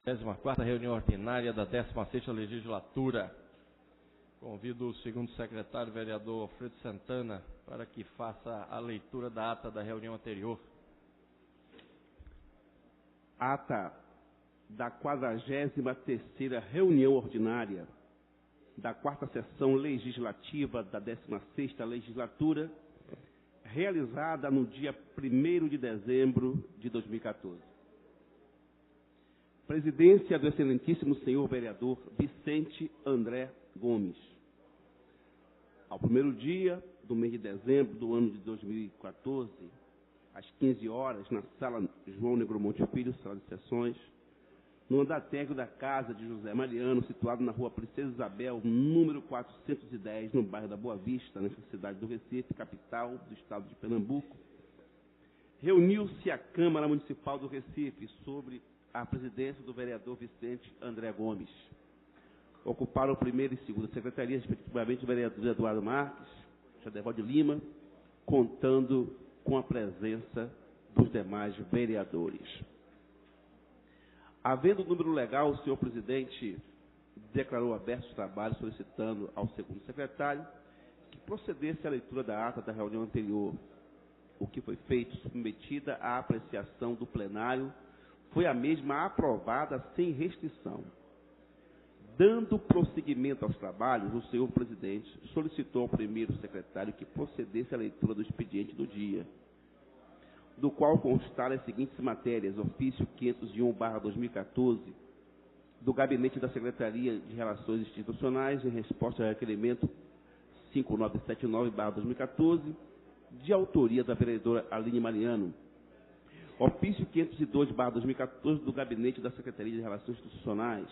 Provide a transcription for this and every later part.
14ª reunião ordinária da 16ª legislatura. Convido o segundo secretário, vereador Alfredo Santana, para que faça a leitura da ata da reunião anterior. Ata da 43ª reunião ordinária da 4ª sessão legislativa da 16ª legislatura, realizada no dia 1º de dezembro de 2014. Presidência do excelentíssimo senhor vereador Vicente André Gomes. Ao primeiro dia do mês de dezembro do ano de 2014, às 15 horas, na sala João Negromonte Filho, sala de sessões, no andar térreo da casa de José Mariano, situado na rua Princesa Isabel, número 410, no bairro da Boa Vista, nessa cidade do Recife, capital do estado de Pernambuco, reuniu-se a Câmara Municipal do Recife sobre a presidência do vereador Vicente André Gomes. Ocuparam o primeiro e segundo secretarias, respectivamente, o vereador Eduardo Marques, Xadeval de Lima, contando com a presença dos demais vereadores. Havendo o número legal, o senhor presidente declarou abertos os trabalhos, solicitando ao segundo secretário que procedesse à leitura da ata da reunião anterior. O que foi feito, submetida à apreciação do plenário, foi a mesma aprovada sem restrição. Dando prosseguimento aos trabalhos, o senhor presidente solicitou ao primeiro secretário que procedesse à leitura do expediente do dia, do qual constaram as seguintes matérias: ofício 501/2014, do Gabinete da Secretaria de Relações Institucionais, em resposta ao requerimento 5979/2014, de autoria da vereadora Aline Mariano. Ofício 502/2014, do Gabinete da Secretaria de Relações Institucionais,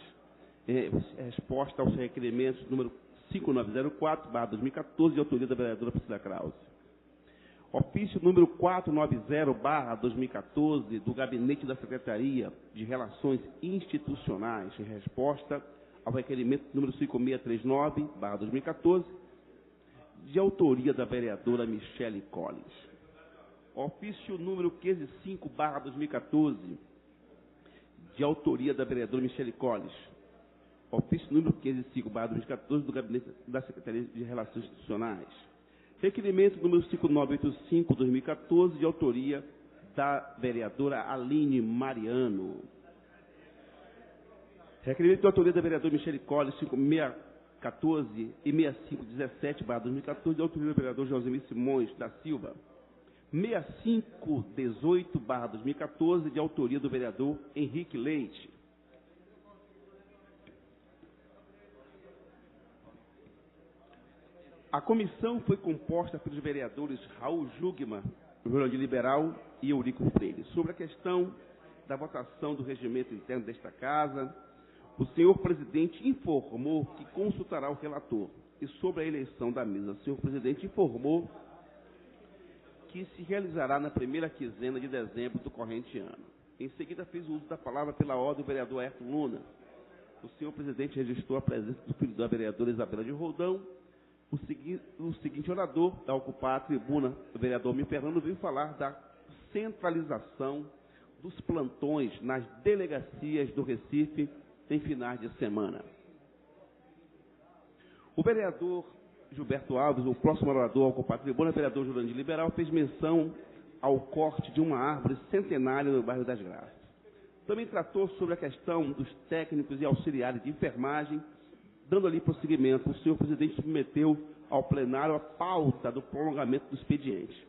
em resposta aos requerimentos número 5904/2014, de autoria da vereadora Priscila Krause. Ofício número 490/2014, do Gabinete da Secretaria de Relações Institucionais, em resposta ao requerimento número 5639/2014, de autoria da vereadora Michele Collins. Ofício número 505/2014, de autoria da vereadora Michele Collins. Ofício número 505/2014, do Gabinete da Secretaria de Relações Institucionais. Requerimento número 5985/2014, de autoria da vereadora Aline Mariano. Requerimento de autoria da vereadora Michele Collins, 5614 e 6517/2014, de autoria do vereador Josemir Simões da Silva. 6518/2014, de autoria do vereador Henrique Leite. A comissão foi composta pelos vereadores Raul Jugman, Jurandir Liberal e Eurico Freire. Sobre a questão da votação do regimento interno desta casa, o senhor presidente informou que consultará o relator. E sobre a eleição da mesa, o senhor presidente informou que se realizará na primeira quinzena de dezembro do corrente ano. Em seguida, fez uso da palavra pela ordem do vereador Ayrton Luna. O senhor presidente registrou a presença do filho da vereadora Isabela de Roldão. O seguinte orador da ocupar a tribuna, o vereador Mir Fernando, veio falar da centralização dos plantões nas delegacias do Recife em finais de semana. O vereador Gilberto Alves, o próximo orador a ocupar a tribuna, o vereador Jurandir Liberal, fez menção ao corte de uma árvore centenária no bairro das Graças. Também tratou sobre a questão dos técnicos e auxiliares de enfermagem. Dando ali prosseguimento, o senhor presidente submeteu ao plenário a pauta do prolongamento do expediente,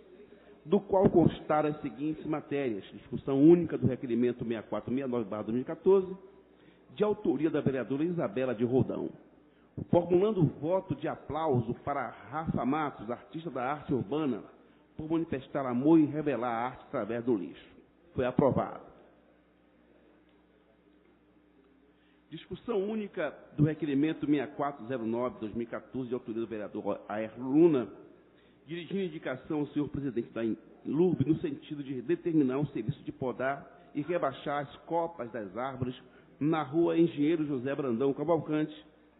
do qual constaram as seguintes matérias: discussão única do requerimento 6469/2014, de autoria da vereadora Isabela de Roldão, formulando o voto de aplauso para Rafa Matos, artista da arte urbana, por manifestar amor e revelar a arte através do lixo. Foi aprovado. Discussão única do requerimento 6409/2014, de autoria do vereador Ayrton Luna, dirigindo indicação ao senhor presidente da LURB no sentido de determinar um serviço de podar e rebaixar as copas das árvores na rua Engenheiro José Brandão Cavalcante,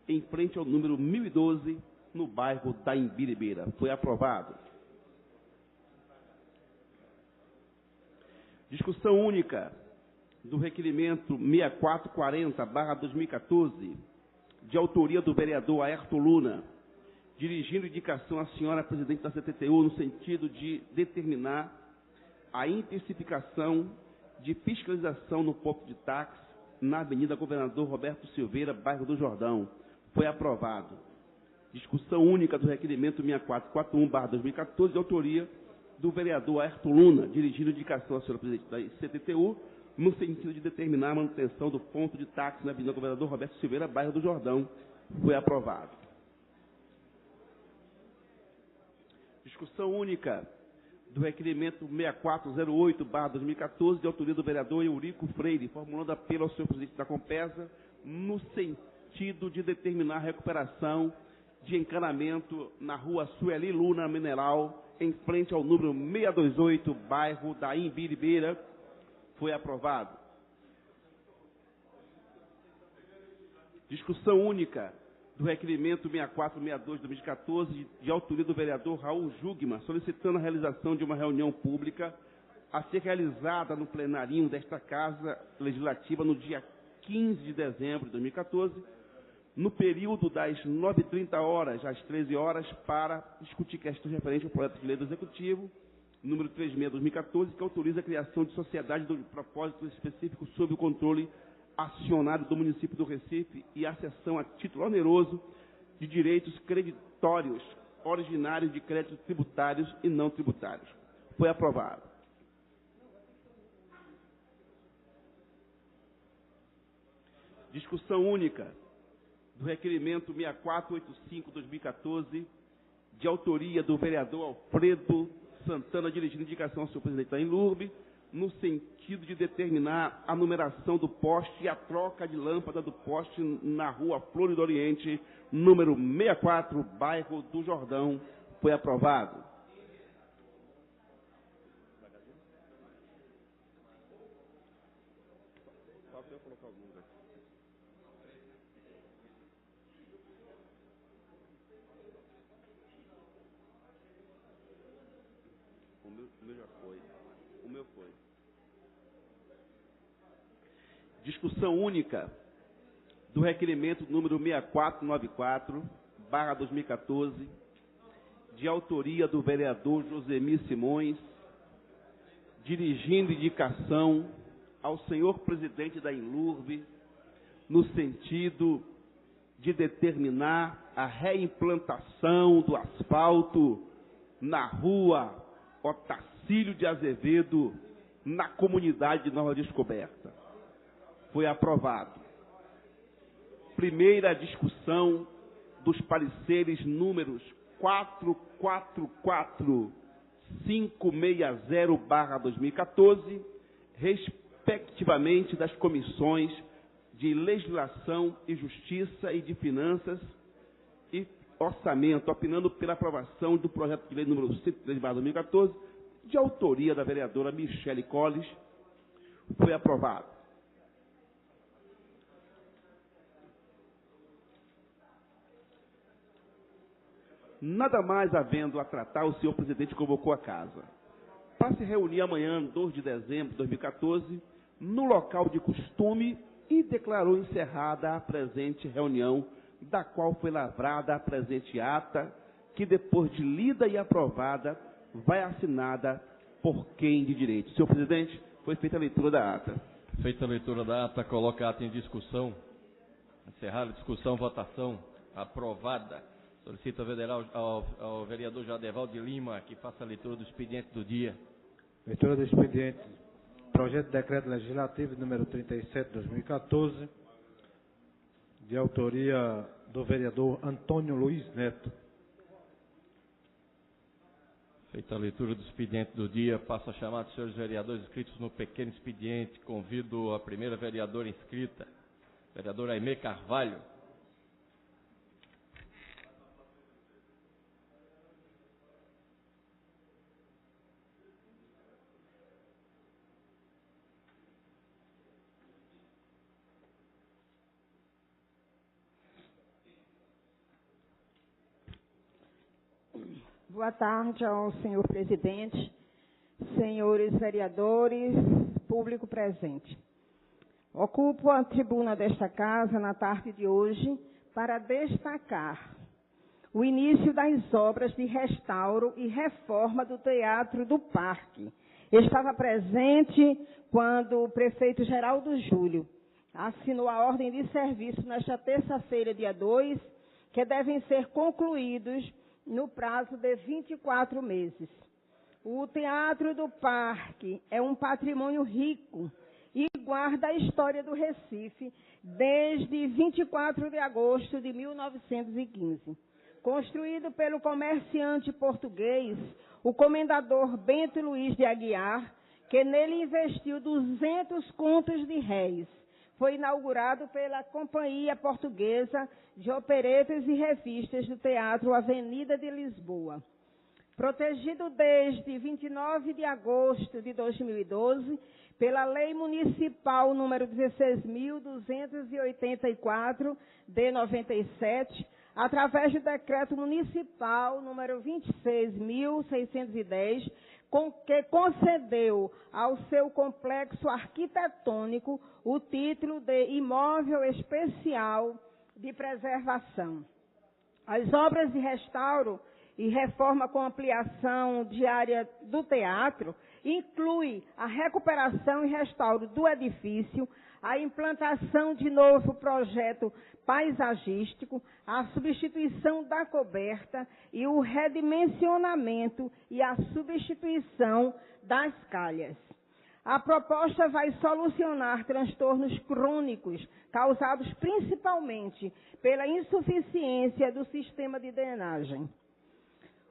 em frente ao número 1012, no bairro da Imbiribeira. Foi aprovado. Discussão única do requerimento 6440/2014, de autoria do vereador Aerto Luna, dirigindo indicação à senhora presidente da CTTU no sentido de determinar a intensificação de fiscalização no ponto de táxi na Avenida Governador Roberto Silveira, bairro do Jordão. Foi aprovado. Discussão única do requerimento 6441/2014, de autoria do vereador Aerto Luna, dirigindo indicação à senhora presidente da CTTU no sentido de determinar a manutenção do ponto de táxi na Avenida Governador Roberto Silveira, bairro do Jordão. Foi aprovado. Discussão única do requerimento 6408/2014, de autoria do vereador Eurico Freire, formulando apelo ao senhor presidente da Compesa no sentido de determinar a recuperação de encanamento na rua Sueli Luna Mineral, em frente ao número 628, bairro da Imbiribeira. Foi aprovado. Discussão única do requerimento 6462/2014, de autoria do vereador Raul Jugman, solicitando a realização de uma reunião pública a ser realizada no plenarinho desta Casa Legislativa no dia 15 de dezembro de 2014, no período das 9h30 às 13h, para discutir questões referentes ao projeto de lei do Executivo, número 36/2014, que autoriza a criação de sociedade de propósito específico sob o controle acionário do município do Recife e a cessão a título oneroso de direitos creditórios originários de créditos tributários e não tributários. Foi aprovado. Discussão única do requerimento 6485/2014, de autoria do vereador Alfredo Santana, dirigindo indicação ao senhor presidente da Inlurb, no sentido de determinar a numeração do poste e a troca de lâmpada do poste na rua Flores do Oriente, número 64, bairro do Jordão. Foi aprovado. O meu já foi. O meu foi. Discussão única do requerimento número 6494/2014, de autoria do vereador Josemir Simões, dirigindo indicação ao senhor presidente da Inlurb, no sentido de determinar a reimplantação do asfalto na rua Otacílio de Azevedo, na comunidade de Nova Descoberta. Foi aprovado. Primeira discussão dos pareceres números 444560/2014, respectivamente das comissões de Legislação e Justiça e de Finanças e Orçamento, opinando pela aprovação do projeto de lei número 103/2014, de autoria da vereadora Michele Colles. Foi aprovado. Nada mais havendo a tratar, o senhor presidente convocou a casa para se reunir amanhã, 2 de dezembro de 2014, no local de costume, e declarou encerrada a presente reunião, da qual foi lavrada a presente ata, que depois de lida e aprovada, vai assinada por quem de direito. Senhor presidente, foi feita a leitura da ata. Feita a leitura da ata, coloca a ata em discussão. Encerrada a discussão, votação aprovada. Solicita ao vereador Jadeval de Lima que faça a leitura do expediente do dia. Leitura do expediente. Projeto de Decreto Legislativo número 37/2014, de autoria do vereador Antônio Luiz Neto. Feita a leitura do expediente do dia, passo a chamar os senhores vereadores inscritos no pequeno expediente. Convido a primeira vereadora inscrita, vereadora Aimee Carvalho. Boa tarde ao senhor presidente, senhores vereadores, público presente. Ocupo a tribuna desta casa na tarde de hoje para destacar o início das obras de restauro e reforma do Teatro do Parque. Estava presente quando o prefeito Geraldo Júlio assinou a ordem de serviço nesta terça-feira, dia 2, que devem ser concluídos no prazo de 24 meses. O Teatro do Parque é um patrimônio rico e guarda a história do Recife desde 24 de agosto de 1915. Construído pelo comerciante português, o comendador Bento Luís de Aguiar, que nele investiu 200 contos de réis. Foi inaugurado pela Companhia Portuguesa de Operetas e Revistas do Teatro Avenida de Lisboa. Protegido desde 29 de agosto de 2012 pela Lei Municipal número 16.284, de 97, através do Decreto Municipal número 26.610, que concedeu ao seu complexo arquitetônico o título de Imóvel Especial de Preservação. As obras de restauro e reforma com ampliação de área do teatro inclui a recuperação e restauro do edifício, a implantação de novo projeto paisagístico, a substituição da coberta e o redimensionamento e a substituição das calhas. A proposta vai solucionar transtornos crônicos causados principalmente pela insuficiência do sistema de drenagem.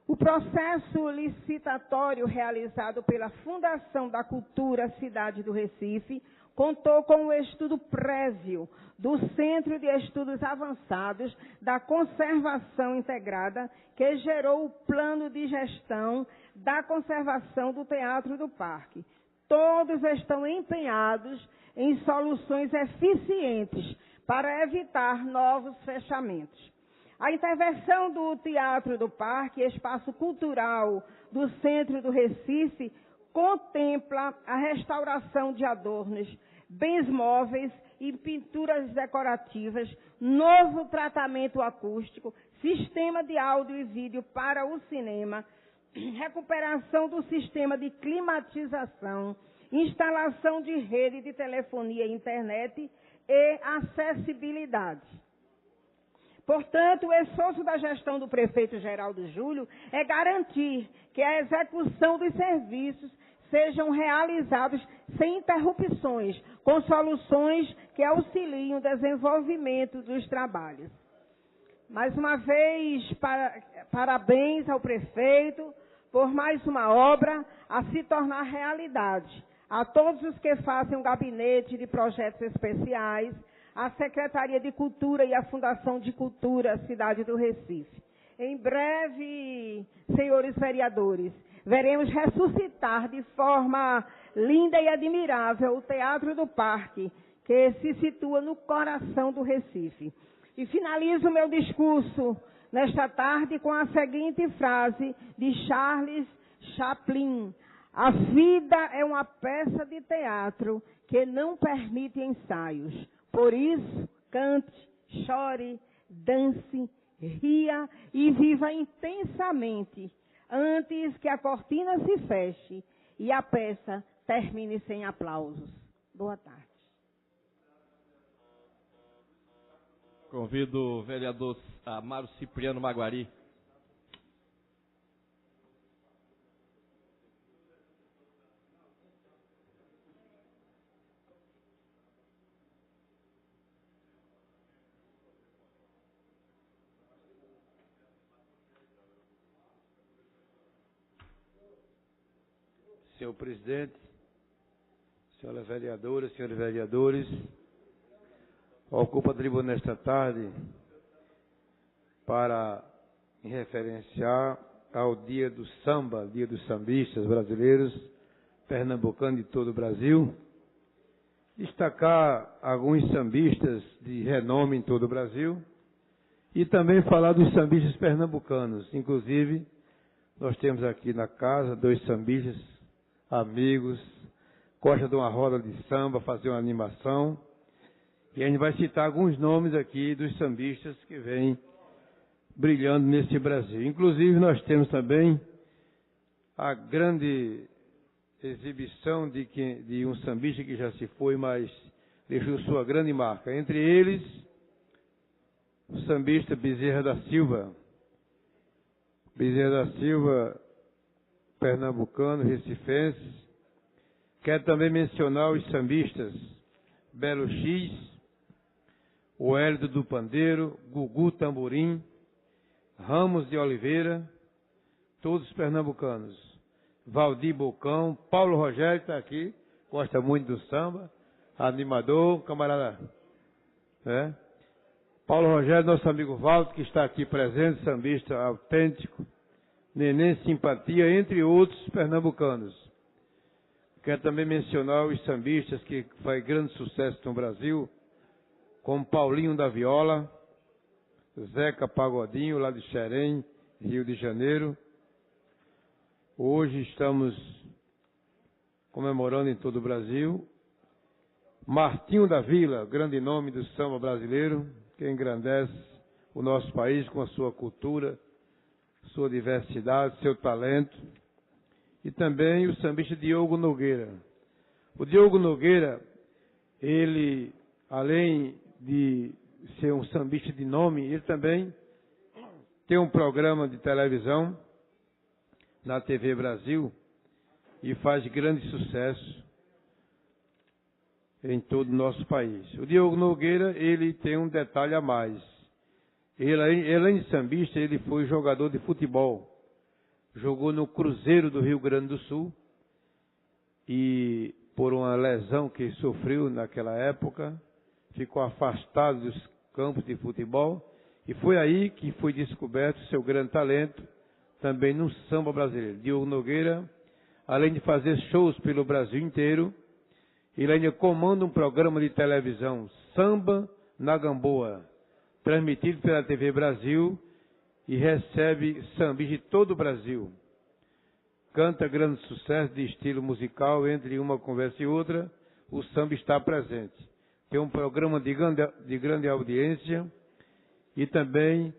O processo licitatório realizado pela Fundação da Cultura Cidade do Recife contou com o estudo prévio do Centro de Estudos Avançados da Conservação Integrada, que gerou o plano de gestão da conservação do Teatro do Parque. Todos estão empenhados em soluções eficientes para evitar novos fechamentos. A intervenção do Teatro do Parque, espaço cultural do centro do Recife, contempla a restauração de adornos, bens móveis e pinturas decorativas, novo tratamento acústico, sistema de áudio e vídeo para o cinema, recuperação do sistema de climatização, instalação de rede de telefonia e internet e acessibilidade. Portanto, o esforço da gestão do prefeito Geraldo Júlio é garantir que a execução dos serviços sejam realizados sem interrupções, com soluções que auxiliem o desenvolvimento dos trabalhos. Mais uma vez, parabéns ao prefeito por mais uma obra a se tornar realidade. A todos os que fazem o gabinete de projetos especiais, a Secretaria de Cultura e a Fundação de Cultura Cidade do Recife. Em breve, senhores vereadores, veremos ressuscitar de forma linda e admirável o Teatro do Parque, que se situa no coração do Recife. E finalizo meu discurso nesta tarde com a seguinte frase de Charles Chaplin: a vida é uma peça de teatro que não permite ensaios. Por isso, cante, chore, dance, ria e viva intensamente antes que a cortina se feche e a peça termine sem aplausos. Boa tarde. Convido o vereador Amaro Cipriano Maguari. Senhor presidente, senhoras vereadoras, senhores vereadores, ocupo a tribuna nesta tarde para me referenciar ao dia do samba, dia dos sambistas brasileiros, pernambucanos de todo o Brasil, destacar alguns sambistas de renome em todo o Brasil e também falar dos sambistas pernambucanos. Inclusive, nós temos aqui na casa 2 sambistas amigos, gosta de uma roda de samba, fazer uma animação. E a gente vai citar alguns nomes aqui dos sambistas que vêm brilhando nesse Brasil. Inclusive, nós temos também a grande exibição de um sambista que já se foi, mas deixou sua grande marca. Entre eles, o sambista Bezerra da Silva. Bezerra da Silva, pernambucano, recifense. Quero também mencionar os sambistas Belo X, o Hélio do Pandeiro, Gugu Tamborim, Ramos de Oliveira, todos pernambucanos. Valdir Bocão, Paulo Rogério está aqui, gosta muito do samba, animador, camarada. Né? Paulo Rogério, nosso amigo Valdo, que está aqui presente, sambista autêntico, Neném Simpatia, entre outros pernambucanos. Quero também mencionar os sambistas que fazem grande sucesso no Brasil, como Paulinho da Viola, Zeca Pagodinho, lá de Xerém, Rio de Janeiro. Hoje estamos comemorando em todo o Brasil. Martinho da Vila, grande nome do samba brasileiro, que engrandece o nosso país com a sua cultura, sua diversidade, seu talento. E também o sambista Diogo Nogueira. O Diogo Nogueira, ele, além de ser um sambista de nome, ele também tem um programa de televisão na TV Brasil e faz grande sucesso em todo o nosso país. O Diogo Nogueira, ele tem um detalhe a mais. Ele, além de sambista, ele foi jogador de futebol. Jogou no Cruzeiro do Rio Grande do Sul e, por uma lesão que sofreu naquela época, ficou afastado dos campos de futebol e foi aí que foi descoberto seu grande talento também no samba brasileiro. Diogo Nogueira, além de fazer shows pelo Brasil inteiro, ele ainda comanda um programa de televisão, Samba na Gamboa, transmitido pela TV Brasil, e recebe sambis de todo o Brasil. Canta grande sucesso de estilo musical, entre uma conversa e outra, o samba está presente. Tem um programa de grande audiência e também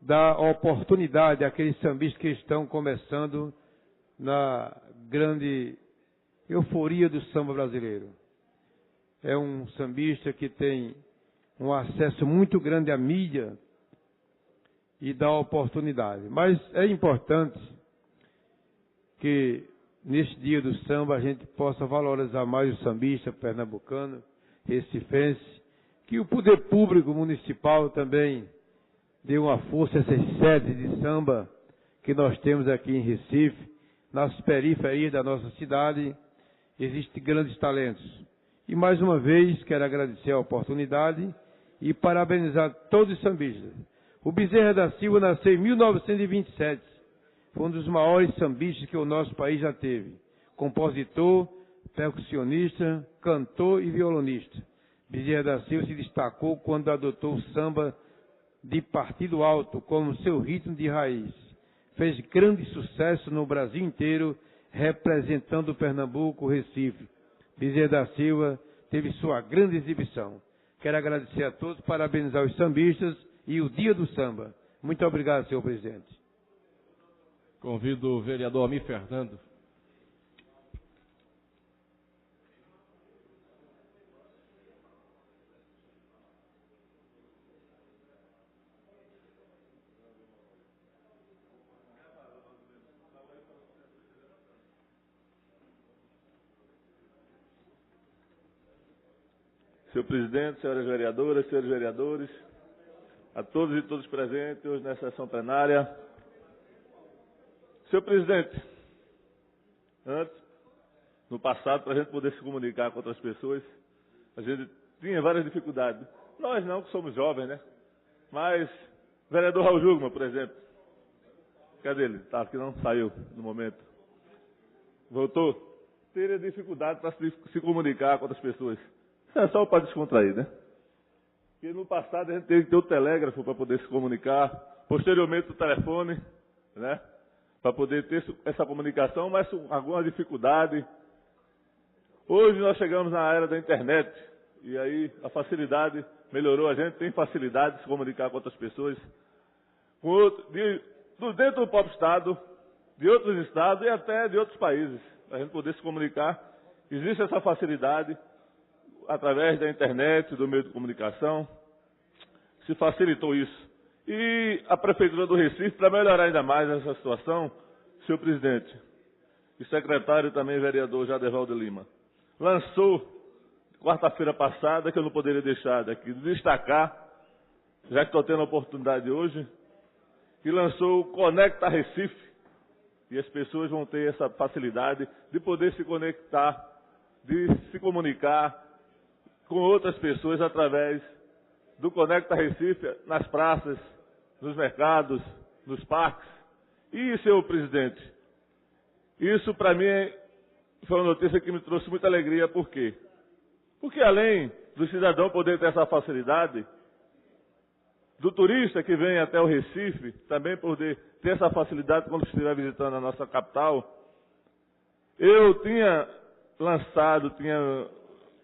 dá oportunidade àqueles sambistas que estão começando na grande euforia do samba brasileiro. É um sambista que tem um acesso muito grande à mídia e dá oportunidade. Mas é importante que neste dia do samba a gente possa valorizar mais o sambista pernambucano, recifense, que o poder público municipal também dê uma força a essas sedes de samba que nós temos aqui em Recife, nas periferias da nossa cidade, existem grandes talentos. E mais uma vez quero agradecer a oportunidade e parabenizar todos os sambistas. O Bezerra da Silva nasceu em 1927. Foi um dos maiores sambistas que o nosso país já teve. Compositor, percussionista, cantor e violonista. Bezerra da Silva se destacou quando adotou o samba de partido alto como seu ritmo de raiz. Fez grande sucesso no Brasil inteiro, representando Pernambuco, Recife. Bezerra da Silva teve sua grande exibição. Quero agradecer a todos, parabenizar os sambistas e o Dia do Samba. Muito obrigado, senhor presidente. Convido o vereador Amir Fernando. Senhor presidente, senhoras vereadoras, senhores vereadores, a todos e todas presentes hoje nessa sessão plenária. Senhor presidente, antes, no passado, para a gente poder se comunicar com outras pessoas, a gente tinha várias dificuldades. Nós não, que somos jovens, né? Mas, vereador Raul Jugman, por exemplo. Cadê ele? Tá, que não saiu no momento. Voltou? Teria dificuldade para se comunicar com outras pessoas. É só para descontrair, né? Porque no passado a gente teve que ter o telégrafo para poder se comunicar, posteriormente o telefone, né? Para poder ter essa comunicação, mas com alguma dificuldade. Hoje nós chegamos na era da internet, E aí a facilidade melhorou, a gente tem facilidade de se comunicar com outras pessoas, dentro do próprio Estado, de outros estados e até de outros países, para a gente poder se comunicar. Existe essa facilidade através da internet, do meio de comunicação, se facilitou isso. E a Prefeitura do Recife, para melhorar ainda mais essa situação, senhor presidente, e secretário também, vereador Jadeval de Lima, lançou, quarta-feira passada, que eu não poderia deixar daqui de destacar, já que estou tendo a oportunidade hoje, que lançou o Conecta Recife, e as pessoas vão ter essa facilidade de poder se conectar, de se comunicar com outras pessoas através do Conecta Recife, nas praças, nos mercados, nos parques. E, senhor presidente, isso para mim foi uma notícia que me trouxe muita alegria. Por quê? Porque além do cidadão poder ter essa facilidade, do turista que vem até o Recife também poder ter essa facilidade quando estiver visitando a nossa capital, eu tinha lançado, tinha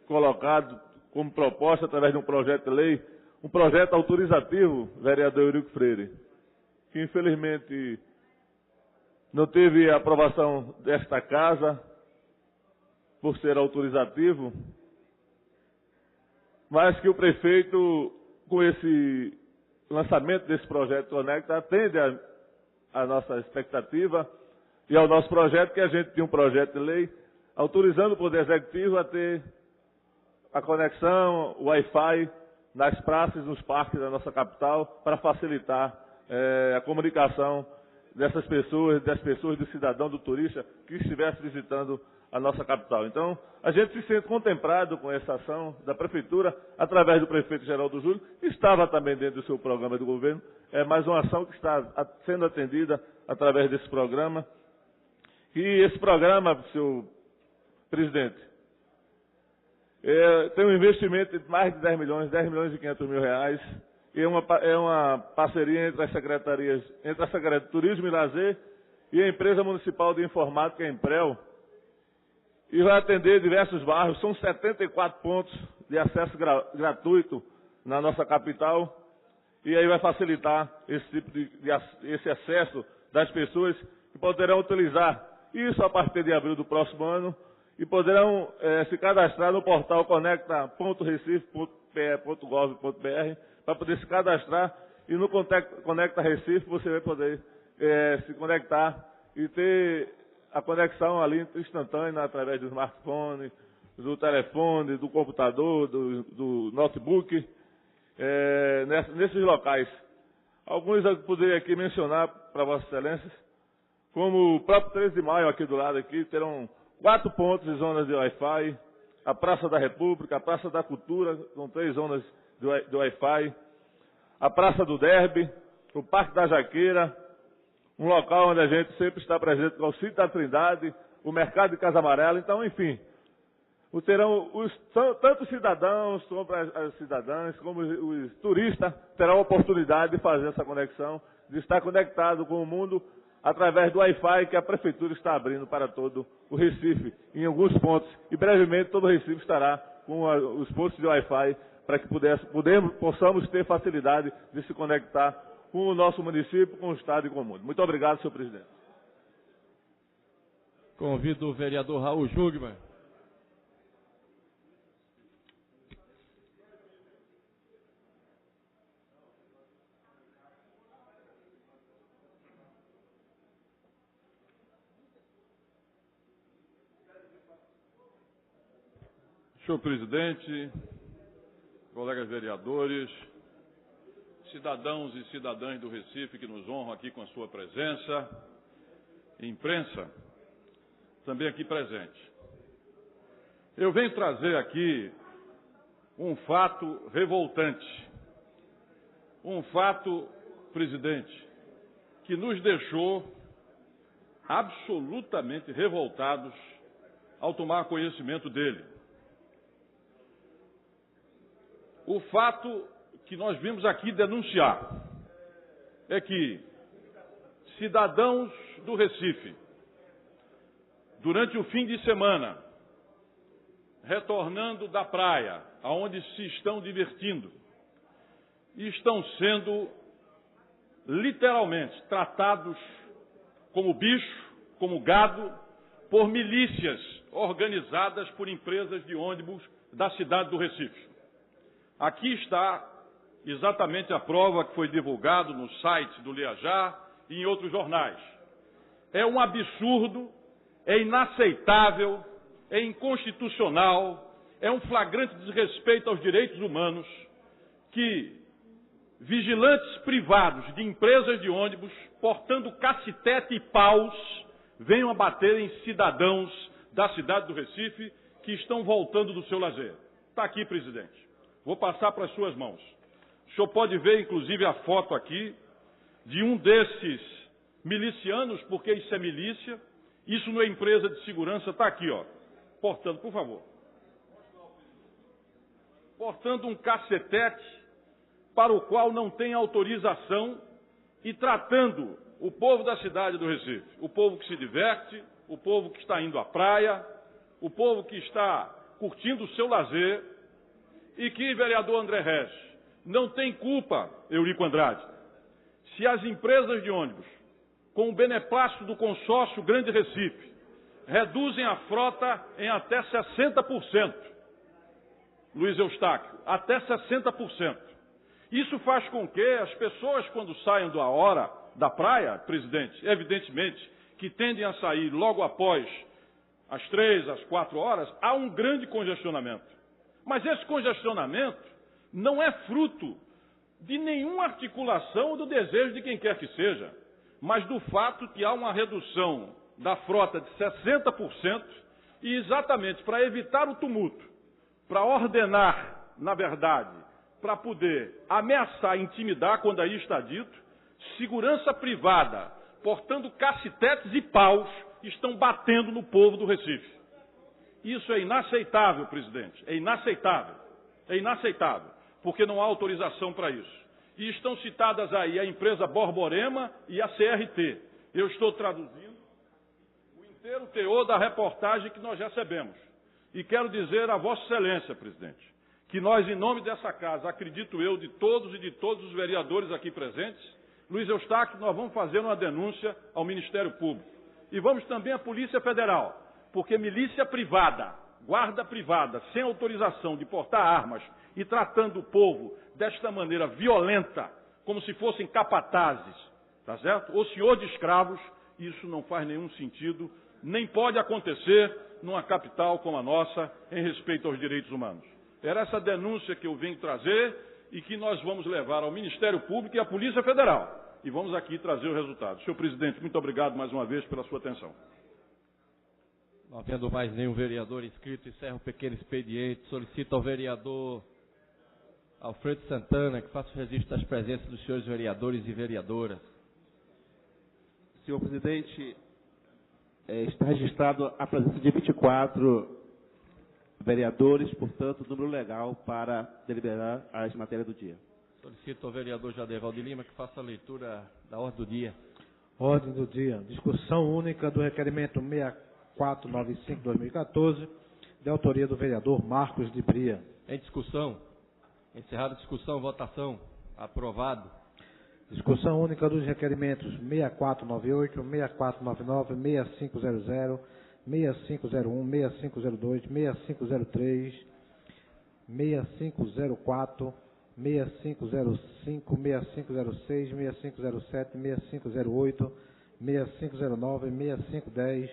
colocado como proposta, através de um projeto de lei, um projeto autorizativo, vereador Eurico Freire, que infelizmente não teve a aprovação desta casa, por ser autorizativo, mas que o prefeito, com esse lançamento desse projeto Conecta, atende a nossa expectativa e ao nosso projeto, que a gente tinha um projeto de lei autorizando o Poder Executivo a ter a conexão, o Wi-Fi nas praças, nos parques da nossa capital, para facilitar a comunicação dessas pessoas, das pessoas, do cidadão, do turista que estivesse visitando a nossa capital. Então, a gente se sente contemplado com essa ação da Prefeitura, através do prefeito Geraldo Júlio, que estava também dentro do seu programa de governo. É mais uma ação que está sendo atendida através desse programa. E esse programa, senhor presidente, tem um investimento de mais de 10 milhões e 500 mil reais, e é uma parceria entre as secretarias, entre a Secretaria de Turismo e Lazer e a Empresa Municipal de Informática, a Emprel, e vai atender diversos bairros. São 74 pontos de acesso gratuito na nossa capital, e aí vai facilitar esse tipo esse acesso das pessoas que poderão utilizar isso a partir de abril do próximo ano, e poderão se cadastrar no portal conecta.recife.pe.gov.br para poder se cadastrar, e no Conecta Recife você vai poder se conectar e ter a conexão ali instantânea através do smartphone, do telefone, do computador, do notebook, nesses locais. Alguns eu poderia aqui mencionar para Vossas Excelências, como o próprio 13 de maio aqui do lado, aqui, terão 4 pontos de zonas de Wi-Fi, a Praça da República, a Praça da Cultura, com 3 zonas de Wi-Fi, a Praça do Derby, o Parque da Jaqueira, um local onde a gente sempre está presente, com o Sítio da Trindade, o Mercado de Casa Amarela. Então, enfim, terão tanto os cidadãos como as cidadãs, como os turistas, terão a oportunidade de fazer essa conexão, de estar conectado com o mundo através do Wi-Fi que a Prefeitura está abrindo para todo o Recife, em alguns pontos. E brevemente todo o Recife estará com os pontos de Wi-Fi para que possamos ter facilidade de se conectar com o nosso município, com o Estado e com o mundo. Muito obrigado, senhor presidente. Convido o vereador Raul Jugman. Senhor presidente, colegas vereadores, cidadãos e cidadãs do Recife que nos honram aqui com a sua presença, imprensa, também aqui presente. Eu venho trazer aqui um fato revoltante, um fato, presidente, que nos deixou absolutamente revoltados ao tomar conhecimento dele. O fato que nós vimos aqui denunciar é que cidadãos do Recife, durante o fim de semana, retornando da praia, onde se estão divertindo e estão sendo literalmente tratados como bicho, como gado, por milícias organizadas por empresas de ônibus da cidade do Recife. Aqui está exatamente a prova que foi divulgada no site do Leajá e em outros jornais. É um absurdo, é inaceitável, é inconstitucional, é um flagrante desrespeito aos direitos humanos que vigilantes privados de empresas de ônibus, portando cacetete e paus, venham a bater em cidadãos da cidade do Recife que estão voltando do seu lazer. Está aqui, presidente. Vou passar para as suas mãos. O senhor pode ver, inclusive, a foto aqui de um desses milicianos, porque isso é milícia. Isso não é empresa de segurança, está aqui, ó. Portando, por favor. Portando um cacetete para o qual não tem autorização e tratando o povo da cidade do Recife, o povo que se diverte, o povo que está indo à praia, o povo que está curtindo o seu lazer e que, vereador André Regis, não tem culpa, Eurico Andrade, se as empresas de ônibus, com o beneplácito do consórcio Grande Recife, reduzem a frota em até 60%. Luiz Eustáquio, até 60%. Isso faz com que as pessoas, quando saiam da hora da praia, presidente, evidentemente, que tendem a sair logo após as 3, as 4 horas, há um grande congestionamento. Mas esse congestionamento não é fruto de nenhuma articulação ou do desejo de quem quer que seja, mas do fato que há uma redução da frota de 60% e exatamente para evitar o tumulto, para ordenar, na verdade, para poder ameaçar, intimidar, quando aí está dito, segurança privada, portando cacetetes e paus, estão batendo no povo do Recife. Isso é inaceitável, presidente, é inaceitável. É inaceitável, porque não há autorização para isso. E estão citadas aí a empresa Borborema e a CRT. Eu estou traduzindo o inteiro teor da reportagem que nós recebemos. E quero dizer a Vossa Excelência, presidente, que nós, em nome dessa casa, acredito eu, de todos e de todos os vereadores aqui presentes, Luiz Eustáquio, nós vamos fazer uma denúncia ao Ministério Público. E vamos também à Polícia Federal, porque milícia privada, guarda privada, sem autorização de portar armas e tratando o povo desta maneira violenta, como se fossem capatazes, tá certo? Ou senhor de escravos, isso não faz nenhum sentido, nem pode acontecer numa capital como a nossa, em respeito aos direitos humanos. Era essa denúncia que eu venho trazer e que nós vamos levar ao Ministério Público e à Polícia Federal. E vamos aqui trazer o resultado. Senhor presidente, muito obrigado mais uma vez pela sua atenção. Não havendo mais nenhum vereador inscrito, encerra o pequeno expediente. Solicito ao vereador Alfredo Santana que faça o registro das presenças dos senhores vereadores e vereadoras. Senhor presidente, está registrado a presença de 24 vereadores, portanto, número legal para deliberar as matérias do dia. Solicito ao vereador Jadeval de Lima que faça a leitura da ordem do dia. Ordem do dia. Discussão única do requerimento 6495/2014, de autoria do vereador Marcos de Bria. Em discussão. Encerrada a discussão, votação. Aprovado. Discussão única dos requerimentos 6498, 6499, 6500, 6501, 6502, 6503, 6504, 6505, 6506, 6507, 6508, 6509, 6510,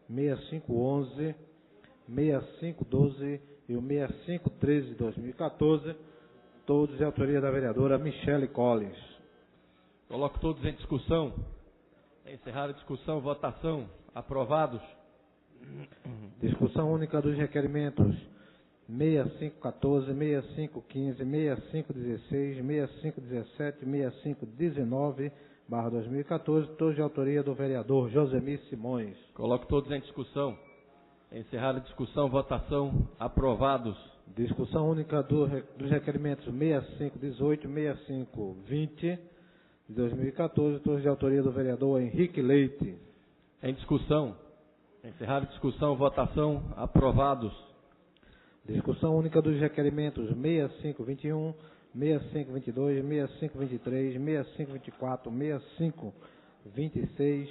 6511, 6512 e o 6513 de 2014, todos de autoria da vereadora Michele Collins. Coloco todos em discussão. Encerrada a discussão, votação. Aprovados. Discussão única dos requerimentos 6514, 6515, 6516, 6517, 6519/2014, todos de autoria do vereador Josemir Simões. Coloco todos em discussão. Encerrada a discussão, votação. Aprovados. Discussão única dos requerimentos 6518, 6520 de 2014, todos de autoria do vereador Henrique Leite. Em discussão. Encerrada a discussão, votação. Aprovados. Discussão única dos requerimentos 6521, 6522, 6523, 6524, 6526,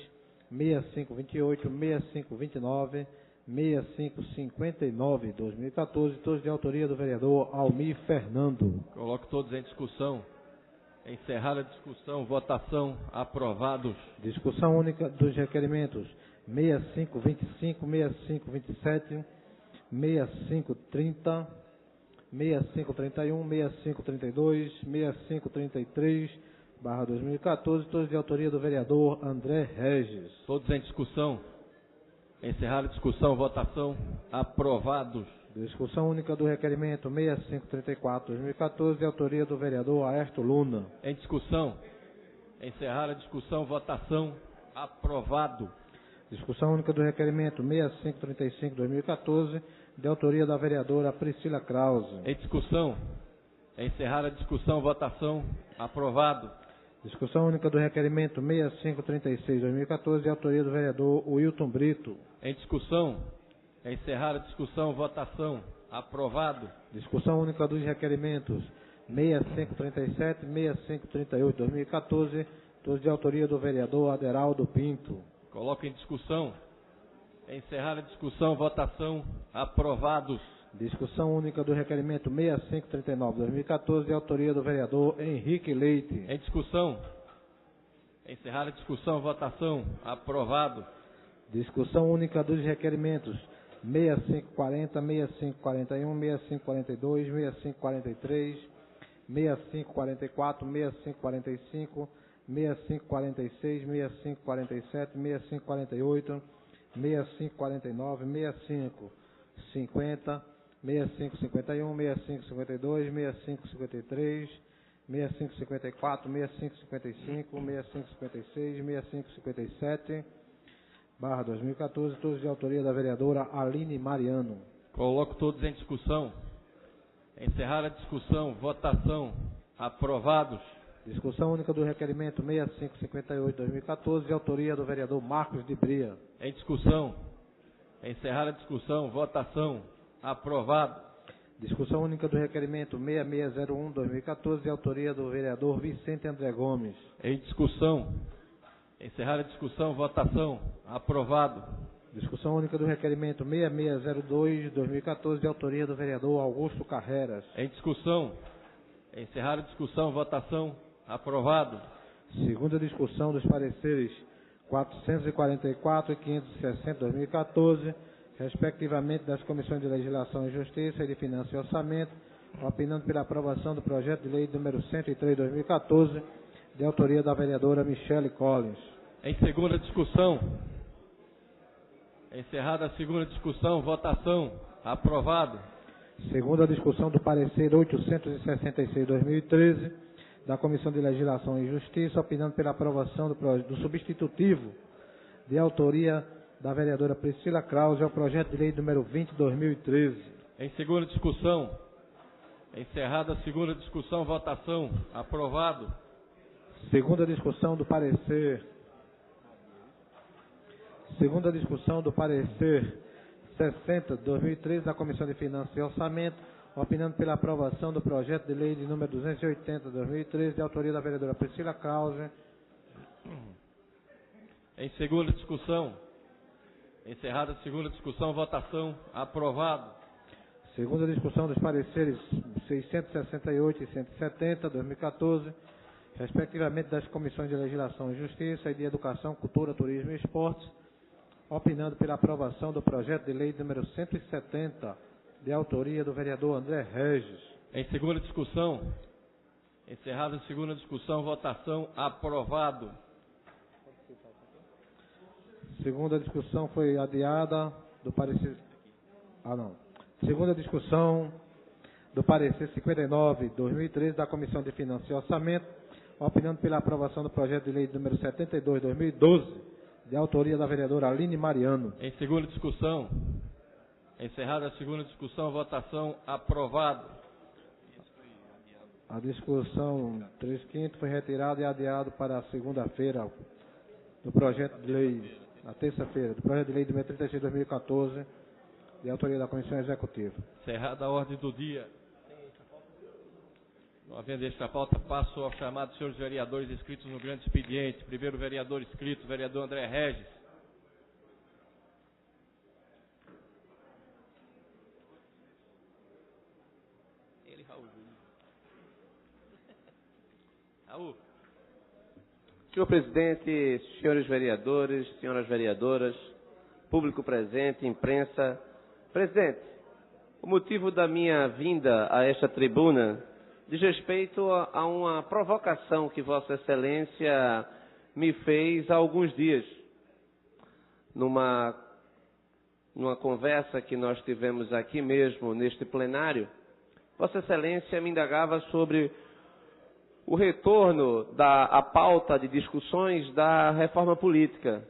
6528, 6529, 6559, 2014, todos de autoria do vereador Almir Fernando. Coloco todos em discussão. Encerrada a discussão, votação, aprovados. Discussão única dos requerimentos 6525, 6527, 6530, 6531, 6532, 6533, /2014, todos de autoria do vereador André Regis. Todos em discussão. Encerrada a discussão, votação, aprovados. Discussão única do requerimento 6534, 2014, de autoria do vereador Aerto Luna. Em discussão. Encerrada a discussão, votação, aprovado. Discussão única do requerimento 6535, 2014, de autoria da vereadora Priscila Krause. Em discussão. Encerrada a discussão, votação, aprovado. Discussão única do requerimento 6536, 2014, de autoria do vereador Wilton Brito. Em discussão. Encerrada a discussão, votação, aprovado. Discussão única dos requerimentos 6537, 6538, 2014, todos de autoria do vereador Aderaldo Pinto. Coloco em discussão. Encerrada a discussão, votação, aprovados. Discussão única do requerimento 6539, 2014, de autoria do vereador Henrique Leite. Em discussão. Encerrada a discussão, votação, aprovado. Discussão única dos requerimentos 6540, 6541, 6542, 6543, 6544, 6545, 6546, 6547, 6548, 6549, 6550, 6551, 6552, 6553, 6554, 6555, 6556, 6557, /2014, todos de autoria da vereadora Aline Mariano. Coloco todos em discussão. Encerrada a discussão, votação, aprovados. Discussão única do requerimento 6558, 2014, de autoria do vereador Marcos de Bria. Em discussão. Encerrada a discussão, votação, aprovado. Discussão única do requerimento 6601, 2014, de autoria do vereador Vicente André Gomes. Em discussão. Encerrada a discussão, votação, aprovado. Discussão única do requerimento 6602, 2014, de autoria do vereador Augusto Carreras. Em discussão. Encerrada a discussão, votação, aprovado. Segunda discussão dos pareceres 444 e 560, 2014, respectivamente das Comissões de Legislação e Justiça e de Finanças e Orçamento, opinando pela aprovação do projeto de lei número 103, 2014, de autoria da vereadora Michele Collins. Em segunda discussão. Encerrada a segunda discussão, votação, aprovado. Segunda discussão do parecer 866, 2013, da Comissão de Legislação e Justiça, opinando pela aprovação do substitutivo de autoria da vereadora Priscila Krause ao projeto de lei número 20, 2013. Em segunda discussão. Encerrada a segunda discussão, votação, aprovado. Segunda discussão do parecer 60, 2013, da Comissão de Finanças e Orçamento, opinando pela aprovação do projeto de lei de número 280, 2013, de autoria da vereadora Priscila Krause. Em segunda discussão. Encerrada a segunda discussão, votação, aprovado. Segunda discussão dos pareceres 668 e 170, 2014, respectivamente das Comissões de Legislação e Justiça e de Educação, Cultura, Turismo e Esportes, opinando pela aprovação do projeto de lei número 170, de autoria do vereador André Regis. Em segunda discussão. Encerrada a segunda discussão, votação, aprovado. Segunda discussão foi adiada do parecer... Segunda discussão do parecer 59, 2013, da Comissão de Finanças e Orçamento, opinando pela aprovação do projeto de lei número 72, 2012, de autoria da vereadora Aline Mariano. Em segunda discussão. Encerrada a segunda discussão, votação, aprovado. A discussão 3/5 foi retirada e adiado para a segunda-feira do projeto de lei, na terça-feira, do projeto de lei número 36, 2014, de autoria da Comissão Executiva. Encerrada a ordem do dia. Não havendo esta pauta, passo ao chamado dos senhores vereadores inscritos no grande expediente. Primeiro vereador inscrito, vereador André Regis. Raul. Senhor presidente, senhores vereadores, senhoras vereadoras, público presente, imprensa. Presidente, o motivo da minha vinda a esta tribuna diz respeito a uma provocação que Vossa Excelência me fez há alguns dias, numa conversa que nós tivemos aqui mesmo, neste plenário. Vossa Excelência me indagava sobre o retorno à pauta de discussões da reforma política.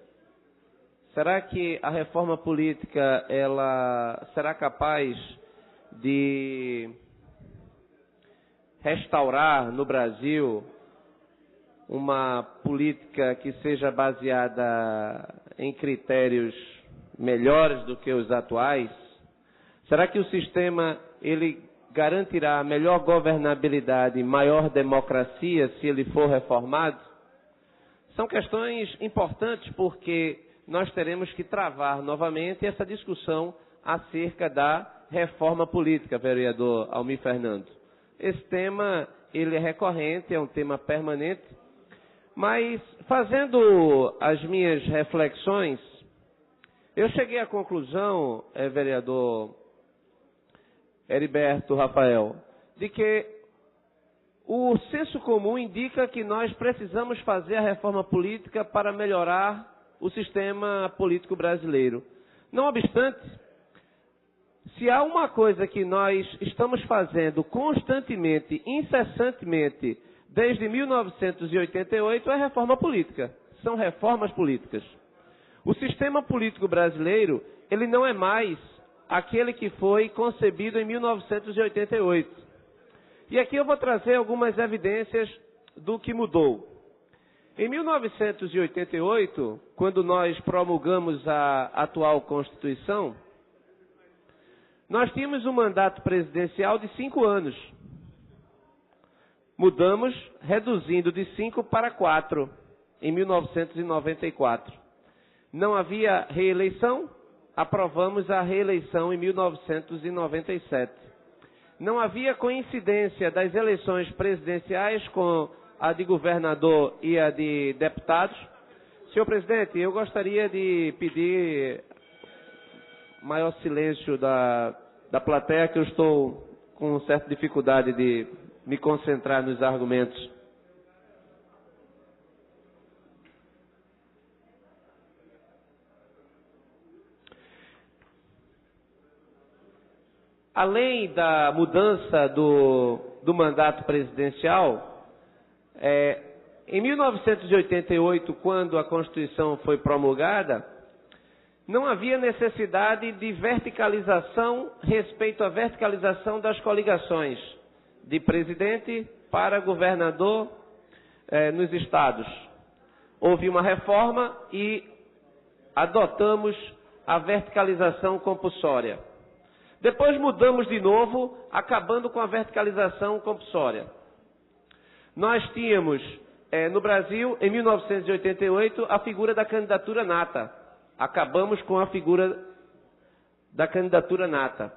Será que a reforma política ela será capaz de restaurar no Brasil uma política que seja baseada em critérios melhores do que os atuais? Será que o sistema ele garantirá melhor governabilidade e maior democracia se ele for reformado? São questões importantes porque nós teremos que travar novamente essa discussão acerca da reforma política, vereador Almir Fernando. Esse tema, ele é recorrente, é um tema permanente, mas fazendo as minhas reflexões, eu cheguei à conclusão, vereador Heriberto Rafael, de que o senso comum indica que nós precisamos fazer a reforma política para melhorar o sistema político brasileiro. Não obstante, se há uma coisa que nós estamos fazendo constantemente, incessantemente, desde 1988, é a reforma política. São reformas políticas. O sistema político brasileiro, ele não é mais aquele que foi concebido em 1988. E aqui eu vou trazer algumas evidências do que mudou. Em 1988, quando nós promulgamos a atual Constituição, nós tínhamos um mandato presidencial de 5 anos. Mudamos, reduzindo de 5 para 4, em 1994. Não havia reeleição, aprovamos a reeleição em 1997. Não havia coincidência das eleições presidenciais com a de governador e a de deputados. Senhor presidente, eu gostaria de pedir maior silêncio da plateia, que eu estou com certa dificuldade de me concentrar nos argumentos. Além da mudança do mandato presidencial, em 1988, quando a Constituição foi promulgada, não havia necessidade de verticalização respeito à verticalização das coligações de presidente para governador nos estados. Houve uma reforma e adotamos a verticalização compulsória. Depois mudamos de novo, acabando com a verticalização compulsória. Nós tínhamos, no Brasil, em 1988, a figura da candidatura nata. Acabamos com a figura da candidatura nata.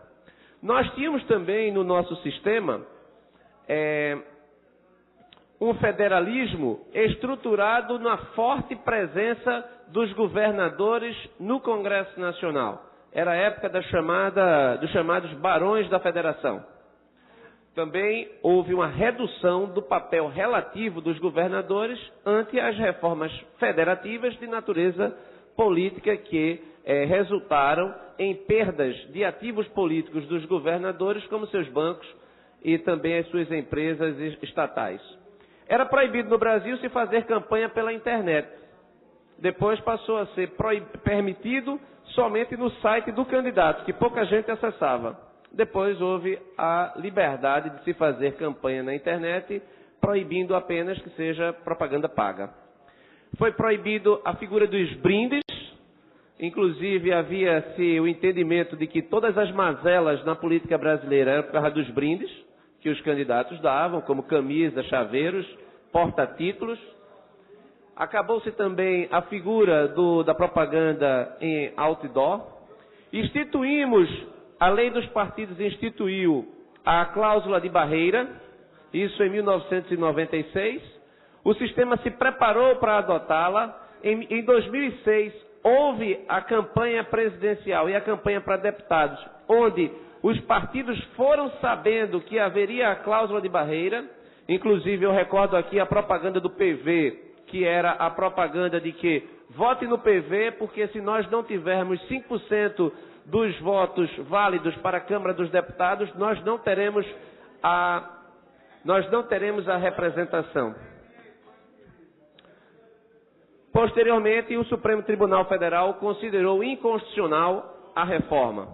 Nós tínhamos também no nosso sistema um federalismo estruturado na forte presença dos governadores no Congresso Nacional. Era a época dos chamados barões da federação. Também houve uma redução do papel relativo dos governadores ante as reformas federativas de natureza política que resultaram em perdas de ativos políticos dos governadores, como seus bancos e também as suas empresas estatais. Era proibido no Brasil se fazer campanha pela internet. Depois passou a ser permitido somente no site do candidato, que pouca gente acessava. Depois houve a liberdade de se fazer campanha na internet, proibindo apenas que seja propaganda paga. Foi proibido a figura dos brindes, Inclusive, havia-se o entendimento de que todas as mazelas na política brasileira eram por causa dos brindes que os candidatos davam, como camisas, chaveiros, porta-títulos. Acabou-se também a figura da propaganda em outdoor. Instituímos, a lei dos partidos instituiu a cláusula de barreira, isso em 1996. O sistema se preparou para adotá-la. Em 2006, houve a campanha presidencial e a campanha para deputados, onde os partidos foram sabendo que haveria a cláusula de barreira. Inclusive, eu recordo aqui a propaganda do PV, que era a propaganda de que vote no PV, porque se nós não tivermos 5% dos votos válidos para a Câmara dos Deputados, nós não teremos a representação. Posteriormente, o Supremo Tribunal Federal considerou inconstitucional a reforma.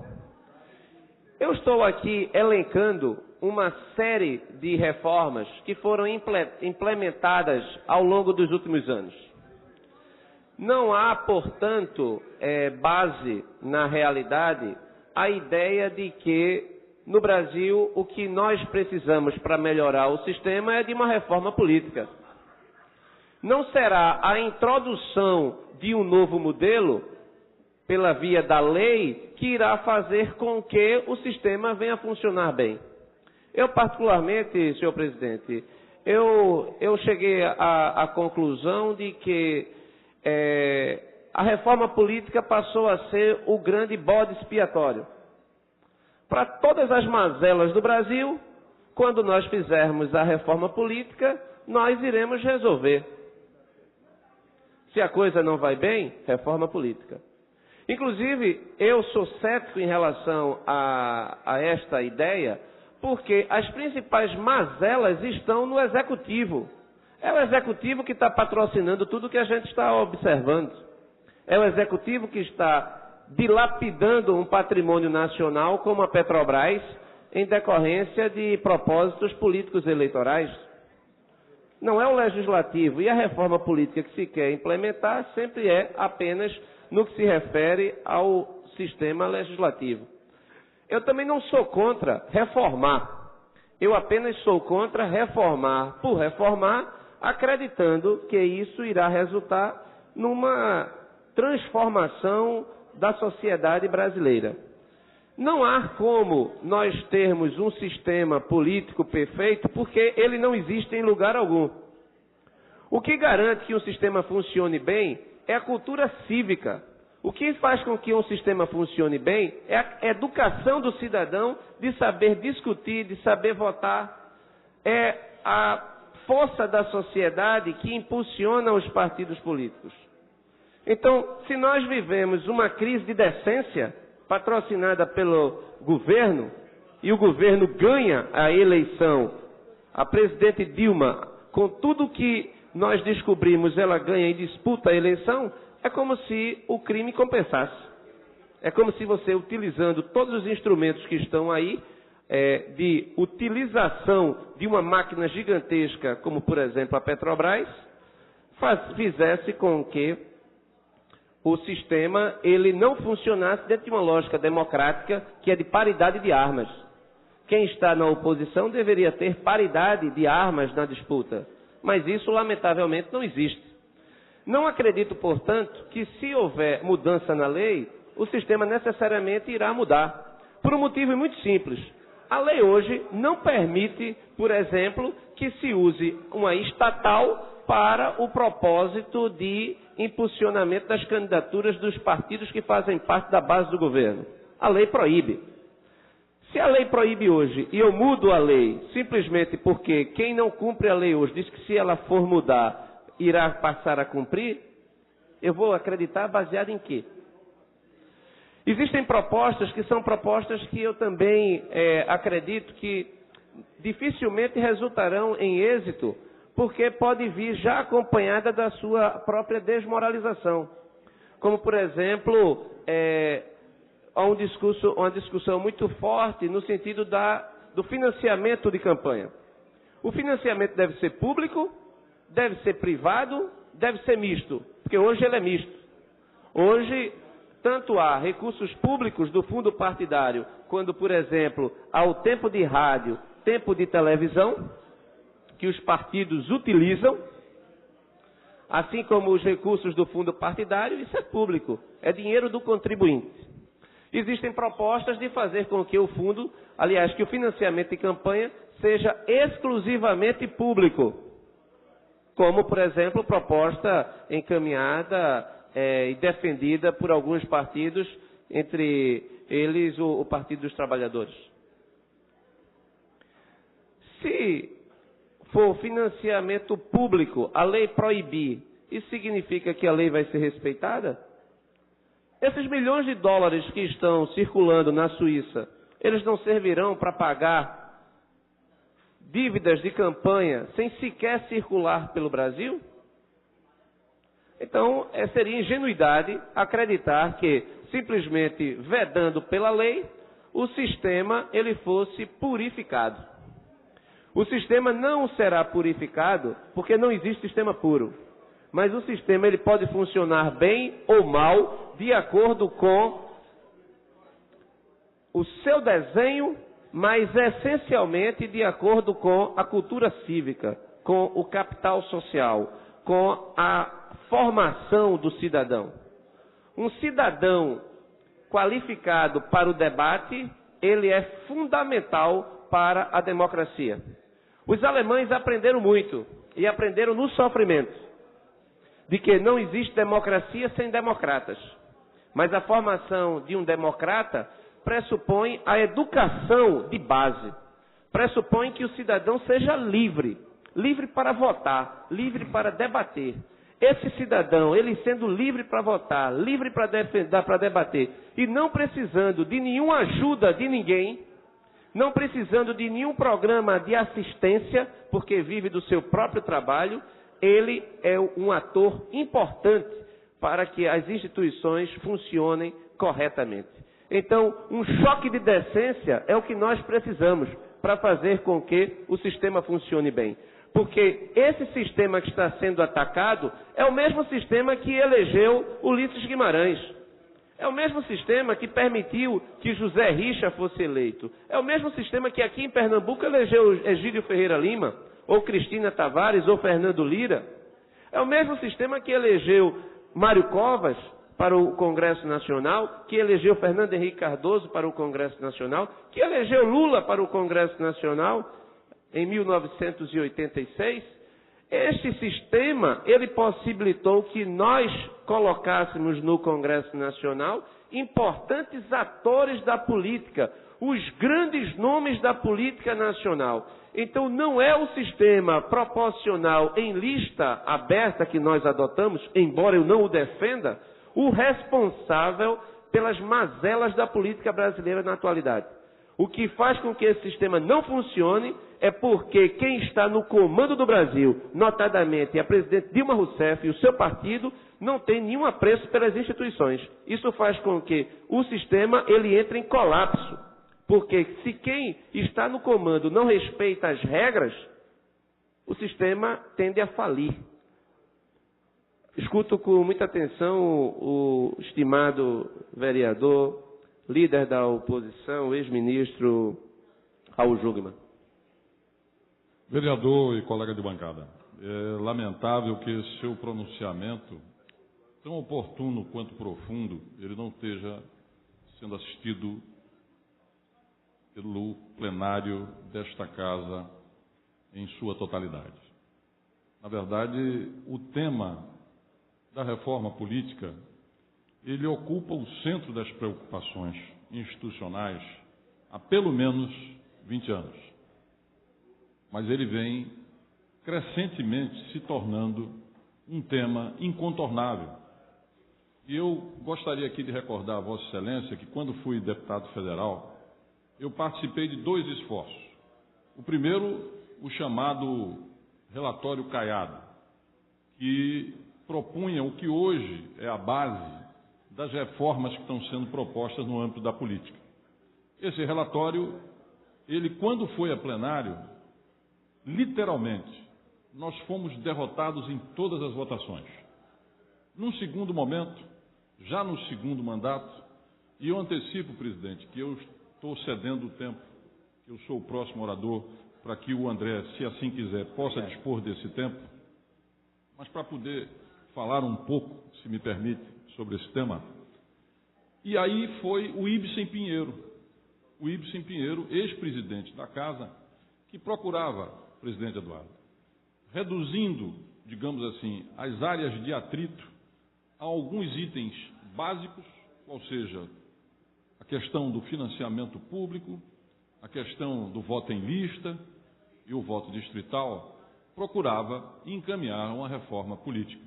Eu estou aqui elencando uma série de reformas que foram implementadas ao longo dos últimos anos. Não há, portanto, base na realidade a ideia de que no Brasil o que nós precisamos para melhorar o sistema é de uma reforma política. Não será a introdução de um novo modelo, pela via da lei, que irá fazer com que o sistema venha a funcionar bem. Eu, particularmente, senhor presidente, eu cheguei à conclusão de que a reforma política passou a ser o grande bode expiatório. Para todas as mazelas do Brasil, quando nós fizermos a reforma política, nós iremos resolver. Se a coisa não vai bem, reforma política. Inclusive, eu sou cético em relação a esta ideia, porque as principais mazelas estão no Executivo. É o Executivo que está patrocinando tudo que a gente está observando. É o Executivo que está dilapidando um patrimônio nacional como a Petrobras, em decorrência de propósitos políticos eleitorais. Não é o Legislativo. E a reforma política que se quer implementar sempre é apenas no que se refere ao sistema legislativo. Eu também não sou contra reformar. Eu apenas sou contra reformar por reformar, acreditando que isso irá resultar numa transformação da sociedade brasileira. Não há como nós termos um sistema político perfeito, porque ele não existe em lugar algum. O que garante que um sistema funcione bem é a cultura cívica. O que faz com que um sistema funcione bem é a educação do cidadão de saber discutir, de saber votar. É a força da sociedade que impulsiona os partidos políticos. Então, se nós vivemos uma crise de decência patrocinada pelo governo, e o governo ganha a eleição, a presidente Dilma, com tudo que nós descobrimos, ela ganha e disputa a eleição, é como se o crime compensasse. É como se você, utilizando todos os instrumentos que estão aí, de utilização de uma máquina gigantesca, como por exemplo a Petrobras, fizesse com que o sistema ele não funcionasse dentro de uma lógica democrática que é de paridade de armas. Quem está na oposição deveria ter paridade de armas na disputa, mas isso lamentavelmente não existe. Não acredito, portanto, que se houver mudança na lei, o sistema necessariamente irá mudar. Por um motivo muito simples. A lei hoje não permite, por exemplo, que se use uma estatal para o propósito de impulsionamento das candidaturas dos partidos que fazem parte da base do governo. A lei proíbe. Se a lei proíbe hoje e eu mudo a lei simplesmente porque quem não cumpre a lei hoje diz que se ela for mudar, irá passar a cumprir, eu vou acreditar baseado em quê? Existem propostas que são propostas que eu também acredito que dificilmente resultarão em êxito, porque pode vir já acompanhada da sua própria desmoralização. Como, por exemplo, há uma discussão muito forte no sentido do financiamento de campanha. O financiamento deve ser público, deve ser privado, deve ser misto, porque hoje ele é misto. Hoje tanto há recursos públicos do fundo partidário, quando, por exemplo, há o tempo de rádio, tempo de televisão, que os partidos utilizam, assim como os recursos do fundo partidário, isso é público, é dinheiro do contribuinte. Existem propostas de fazer com que o fundo, aliás, que o financiamento de campanha seja exclusivamente público, como, por exemplo, proposta encaminhada e defendida por alguns partidos, entre eles o Partido dos Trabalhadores. Se for financiamento público, a lei proibir, isso significa que a lei vai ser respeitada? Esses milhões de dólares que estão circulando na Suíça, eles não servirão para pagar dívidas de campanha sem sequer circular pelo Brasil? Então, seria ingenuidade acreditar que, simplesmente vedando pela lei, o sistema ele fosse purificado. O sistema não será purificado porque não existe sistema puro. Mas o sistema ele pode funcionar bem ou mal de acordo com o seu desenho, mas essencialmente de acordo com a cultura cívica, com o capital social, com a formação do cidadão. Um cidadão qualificado para o debate, ele é fundamental para a democracia. Os alemães aprenderam muito, e aprenderam no sofrimento, de que não existe democracia sem democratas. Mas a formação de um democrata pressupõe a educação de base, pressupõe que o cidadão seja livre, livre para votar, livre para debater. Esse cidadão, ele sendo livre para votar, livre para debater, e não precisando de nenhuma ajuda de ninguém, não precisando de nenhum programa de assistência, porque vive do seu próprio trabalho, ele é um ator importante para que as instituições funcionem corretamente. Então, um choque de decência é o que nós precisamos para fazer com que o sistema funcione bem. Porque esse sistema que está sendo atacado é o mesmo sistema que elegeu Ulisses Guimarães. É o mesmo sistema que permitiu que José Richa fosse eleito. É o mesmo sistema que aqui em Pernambuco elegeu Egídio Ferreira Lima, ou Cristina Tavares, ou Fernando Lira. É o mesmo sistema que elegeu Mário Covas para o Congresso Nacional, que elegeu Fernando Henrique Cardoso para o Congresso Nacional, que elegeu Lula para o Congresso Nacional em 1986. Este sistema, ele possibilitou que nós colocássemos no Congresso Nacional importantes atores da política, os grandes nomes da política nacional. Então, não é o sistema proporcional em lista aberta que nós adotamos, embora eu não o defenda, o responsável pelas mazelas da política brasileira na atualidade. O que faz com que esse sistema não funcione é porque quem está no comando do Brasil, notadamente a presidente Dilma Rousseff e o seu partido, não tem nenhum apreço pelas instituições. Isso faz com que o sistema ele entre em colapso. Porque se quem está no comando não respeita as regras, o sistema tende a falir. Escuto com muita atenção o estimado vereador, líder da oposição, ex-ministro Raul Jungmann. Vereador e colega de bancada, é lamentável que esse seu pronunciamento, tão oportuno quanto profundo, ele não esteja sendo assistido pelo plenário desta casa em sua totalidade. Na verdade, o tema da reforma política, ele ocupa o centro das preocupações institucionais há pelo menos 20 anos. Mas ele vem crescentemente se tornando um tema incontornável. E eu gostaria aqui de recordar a Vossa Excelência que, quando fui deputado federal, eu participei de 2 esforços. O primeiro, o chamado relatório Caiado, que propunha o que hoje é a base das reformas que estão sendo propostas no âmbito da política. Esse relatório, ele quando foi a plenário, literalmente, nós fomos derrotados em todas as votações. Num segundo momento, já no segundo mandato, e eu antecipo, presidente, que eu estou cedendo o tempo, que eu sou o próximo orador, para que o André, se assim quiser, possa dispor desse tempo, mas para poder falar um pouco, se me permite, sobre esse tema. E aí foi o Ibsen Pinheiro, ex-presidente da Casa, que procurava, presidente Eduardo, reduzindo, digamos assim, as áreas de atrito a alguns itens básicos, ou seja, a questão do financiamento público, a questão do voto em lista e o voto distrital, procurava encaminhar uma reforma política.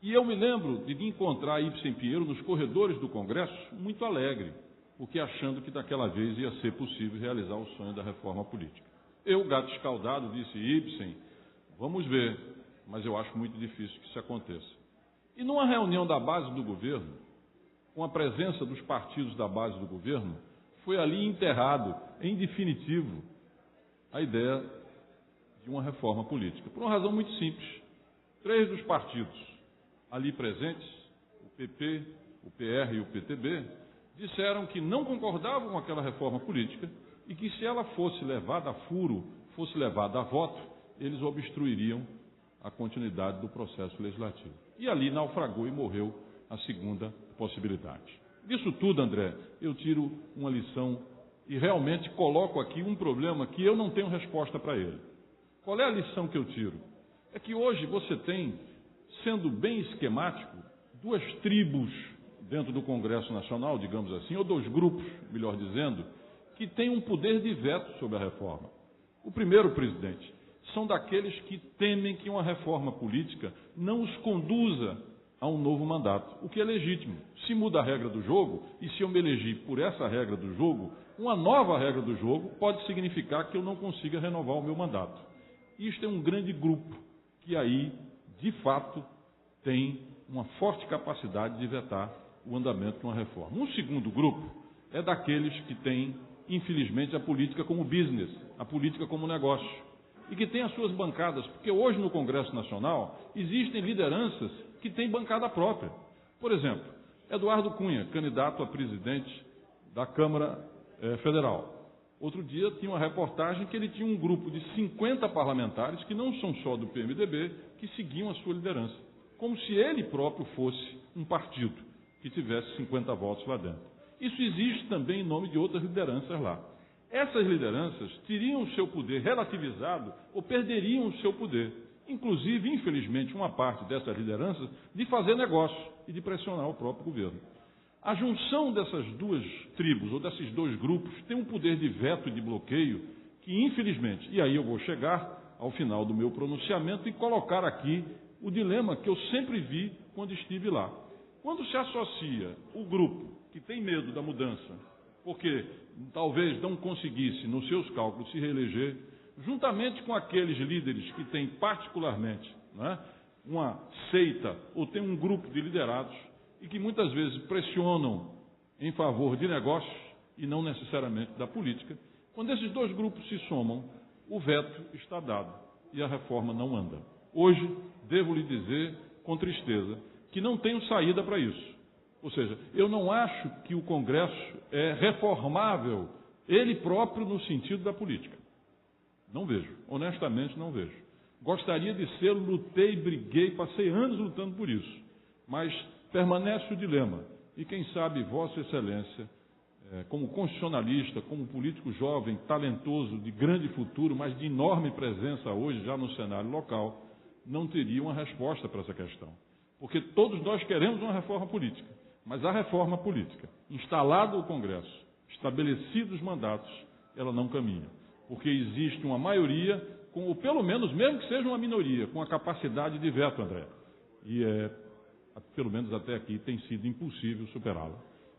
E eu me lembro de encontrar Ibsen Pinheiro nos corredores do Congresso muito alegre, porque achando que daquela vez ia ser possível realizar o sonho da reforma política. Eu, gato escaldado, disse: Ibsen, vamos ver, mas eu acho muito difícil que isso aconteça. E numa reunião da base do governo, com a presença dos partidos da base do governo, foi ali enterrado, em definitivo, a ideia de uma reforma política. Por uma razão muito simples. 3 dos partidos ali presentes, o PP, o PR e o PTB, disseram que não concordavam com aquela reforma política e que, se ela fosse levada a furo, fosse levada a voto, eles obstruiriam a continuidade do processo legislativo. E ali naufragou e morreu a segunda possibilidade. Disso tudo, André, eu tiro uma lição e realmente coloco aqui um problema que eu não tenho resposta para ele. Qual é a lição que eu tiro? É que hoje você tem, sendo bem esquemático, 2 tribos dentro do Congresso Nacional, digamos assim, ou 2 grupos, melhor dizendo, que têm um poder de veto sobre a reforma. O primeiro, presidente, são daqueles que temem que uma reforma política não os conduza a um novo mandato, o que é legítimo. Se muda a regra do jogo, e se eu me elegi por essa regra do jogo, uma nova regra do jogo pode significar que eu não consiga renovar o meu mandato. Isto é um grande grupo que aí, de fato, tem uma forte capacidade de vetar o andamento de uma reforma. Um segundo grupo é daqueles que têm, infelizmente, a política como business, a política como negócio, e que tem as suas bancadas, porque hoje no Congresso Nacional existem lideranças que têm bancada própria. Por exemplo, Eduardo Cunha, candidato a presidente da Câmara Federal. Outro dia tinha uma reportagem que ele tinha um grupo de 50 parlamentares, que não são só do PMDB, que seguiam a sua liderança, como se ele próprio fosse um partido que tivesse 50 votos lá dentro. Isso existe também em nome de outras lideranças lá. Essas lideranças teriam o seu poder relativizado ou perderiam o seu poder. Inclusive, infelizmente, uma parte dessas lideranças de fazer negócio e de pressionar o próprio governo. A junção dessas 2 tribos ou desses 2 grupos tem um poder de veto e de bloqueio que, infelizmente, e aí eu vou chegar ao final do meu pronunciamento e colocar aqui o dilema que eu sempre vi quando estive lá. Quando se associa o grupo que tem medo da mudança, porque talvez não conseguisse, nos seus cálculos, se reeleger, juntamente com aqueles líderes que têm particularmente, né, uma seita ou tem um grupo de liderados e que muitas vezes pressionam em favor de negócios e não necessariamente da política, quando esses 2 grupos se somam, o veto está dado e a reforma não anda. Hoje, devo lhe dizer, com tristeza, que não tenho saída para isso. Ou seja, eu não acho que o Congresso é reformável, ele próprio, no sentido da política. Não vejo, honestamente não vejo. Gostaria de ser, lutei, briguei, passei anos lutando por isso. Mas permanece o dilema. E quem sabe Vossa Excelência, como constitucionalista, como político jovem, talentoso, de grande futuro, mas de enorme presença hoje já no cenário local, não teria uma resposta para essa questão. Porque todos nós queremos uma reforma política. Mas a reforma política, instalado o Congresso, estabelecidos os mandatos, ela não caminha. Porque existe uma maioria, ou pelo menos, mesmo que seja uma minoria, com a capacidade de veto, André. E, pelo menos até aqui, tem sido impossível superá-la.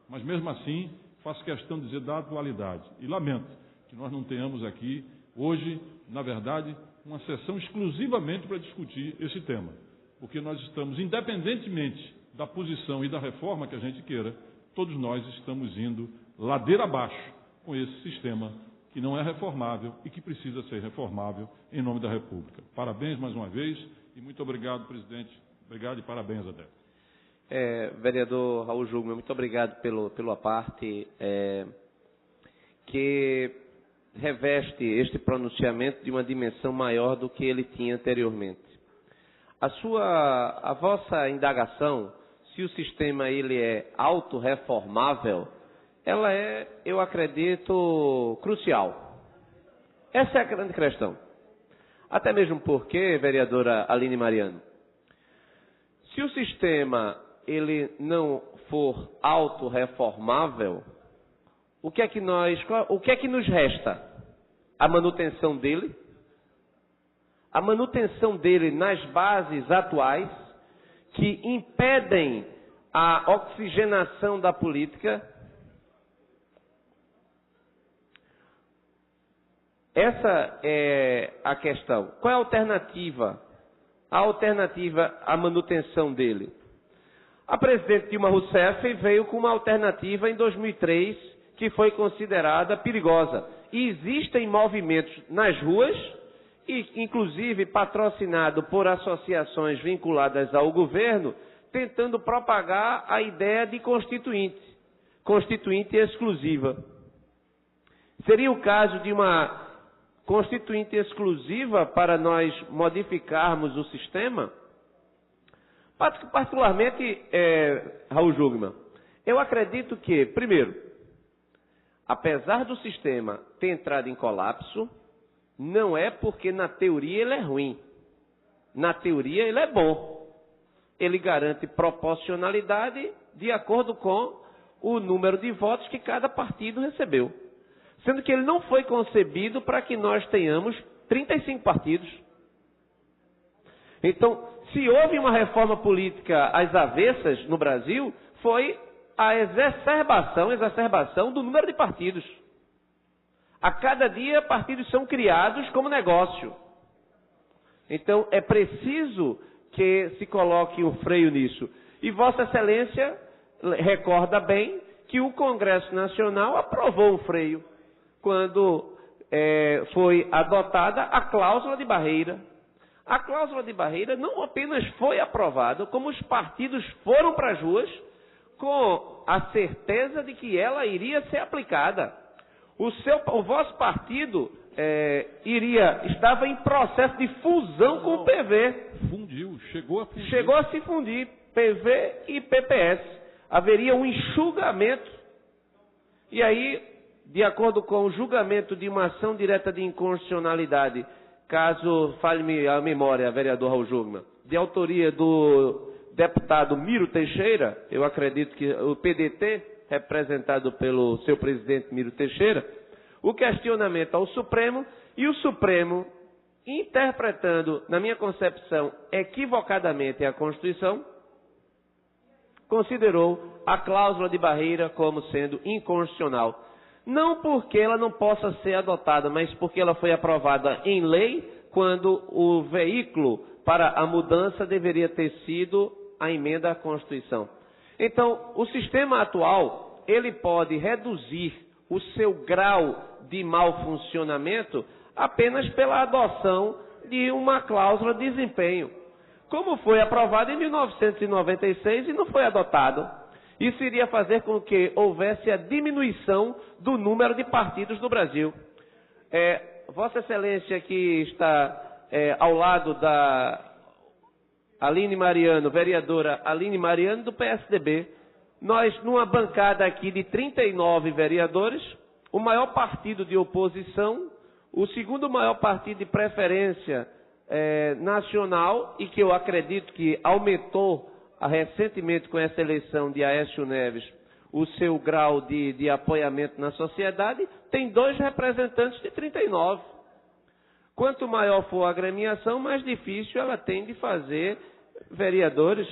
Mas, mesmo assim, faço questão de dizer da atualidade. E lamento que nós não tenhamos aqui, hoje, na verdade, uma sessão exclusivamente para discutir esse tema. Porque nós estamos, independentemente da posição e da reforma que a gente queira, todos nós estamos indo ladeira abaixo com esse sistema que não é reformável e que precisa ser reformável em nome da República. Parabéns mais uma vez e muito obrigado, presidente. Obrigado e parabéns, Adé. Vereador Raul Jungmann, muito obrigado pela parte que reveste este pronunciamento de uma dimensão maior do que ele tinha anteriormente. A vossa indagação, se o sistema ele é autorreformável, ela é, eu acredito, crucial. Essa é a grande questão. Até mesmo porque, vereadora Aline Mariano, se o sistema ele não for autorreformável, o que é que nos resta? A manutenção dele? A manutenção dele nas bases atuais que impedem a oxigenação da política. Essa é a questão. Qual é a alternativa? A alternativa à manutenção dele. A presidente Dilma Rousseff veio com uma alternativa em 2003 que foi considerada perigosa. E existem movimentos nas ruas, e inclusive patrocinado por associações vinculadas ao governo, tentando propagar a ideia de constituinte exclusiva. Seria o caso de uma constituinte exclusiva para nós modificarmos o sistema? Particularmente, Raul Jungmann, eu acredito que, primeiro, apesar do sistema ter entrado em colapso, não é porque na teoria ele é ruim. Na teoria ele é bom. Ele garante proporcionalidade de acordo com o número de votos que cada partido recebeu. Sendo que ele não foi concebido para que nós tenhamos 35 partidos. Então, se houve uma reforma política às avessas no Brasil, foi a exacerbação do número de partidos. A cada dia, partidos são criados como negócio. Então, é preciso que se coloque um freio nisso. E Vossa Excelência recorda bem que o Congresso Nacional aprovou um freio quando foi adotada a cláusula de barreira. A cláusula de barreira não apenas foi aprovada, como os partidos foram para as ruas com a certeza de que ela iria ser aplicada. O vosso partido estava em processo de fusão com o PV. Chegou a se fundir, PV e PPS. Haveria um enxugamento. E aí, de acordo com o julgamento de uma ação direta de inconstitucionalidade, caso falhe-me a memória, vereador Raul Jungmann, de autoria do deputado Miro Teixeira, eu acredito que o PDT, representado pelo seu presidente Miro Teixeira, o questionamento ao Supremo, e o Supremo, interpretando, na minha concepção, equivocadamente a Constituição, considerou a cláusula de barreira como sendo inconstitucional. Não porque ela não possa ser adotada, mas porque ela foi aprovada em lei, quando o veículo para a mudança deveria ter sido a emenda à Constituição. Então, o sistema atual, ele pode reduzir o seu grau de mau funcionamento apenas pela adoção de uma cláusula de desempenho, como foi aprovado em 1996 e não foi adotado. Isso iria fazer com que houvesse a diminuição do número de partidos no Brasil. Vossa Excelência, que está ao lado da Aline Mariano, vereadora Aline Mariano, do PSDB, nós, numa bancada aqui de 39 vereadores, o maior partido de oposição, o segundo maior partido de preferência nacional, e que eu acredito que aumentou recentemente com essa eleição de Aécio Neves o seu grau de apoiamento na sociedade, tem 2 representantes de 39. Quanto maior for a agremiação, mais difícil ela tem de fazer vereadores.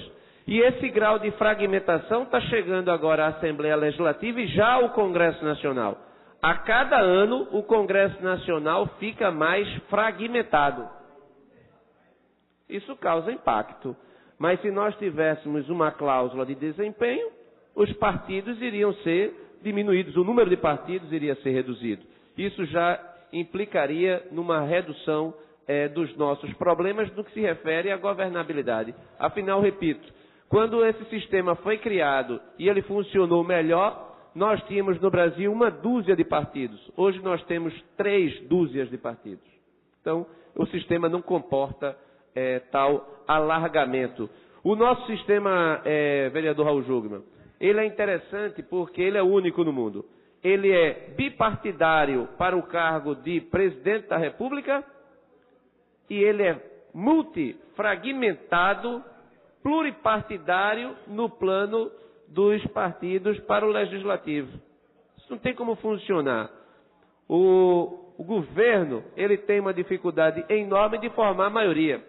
E esse grau de fragmentação está chegando agora à Assembleia Legislativa e já ao Congresso Nacional. A cada ano, o Congresso Nacional fica mais fragmentado. Isso causa impacto. Mas se nós tivéssemos uma cláusula de desempenho, os partidos iriam ser diminuídos, o número de partidos iria ser reduzido. Isso já implicaria numa redução dos nossos problemas no que se refere à governabilidade. Afinal, repito, Quando esse sistema foi criado e ele funcionou melhor, nós tínhamos no Brasil 12 de partidos. Hoje nós temos 3 dúzias de partidos. Então, o sistema não comporta tal alargamento. O nosso sistema, vereador Raul Jungmann, ele é interessante porque ele é único no mundo. Ele é bipartidário para o cargo de presidente da República e ele é multifragmentado, pluripartidário no plano dos partidos para o legislativo. Isso não tem como funcionar. O governo, ele tem uma dificuldade enorme de formar a maioria.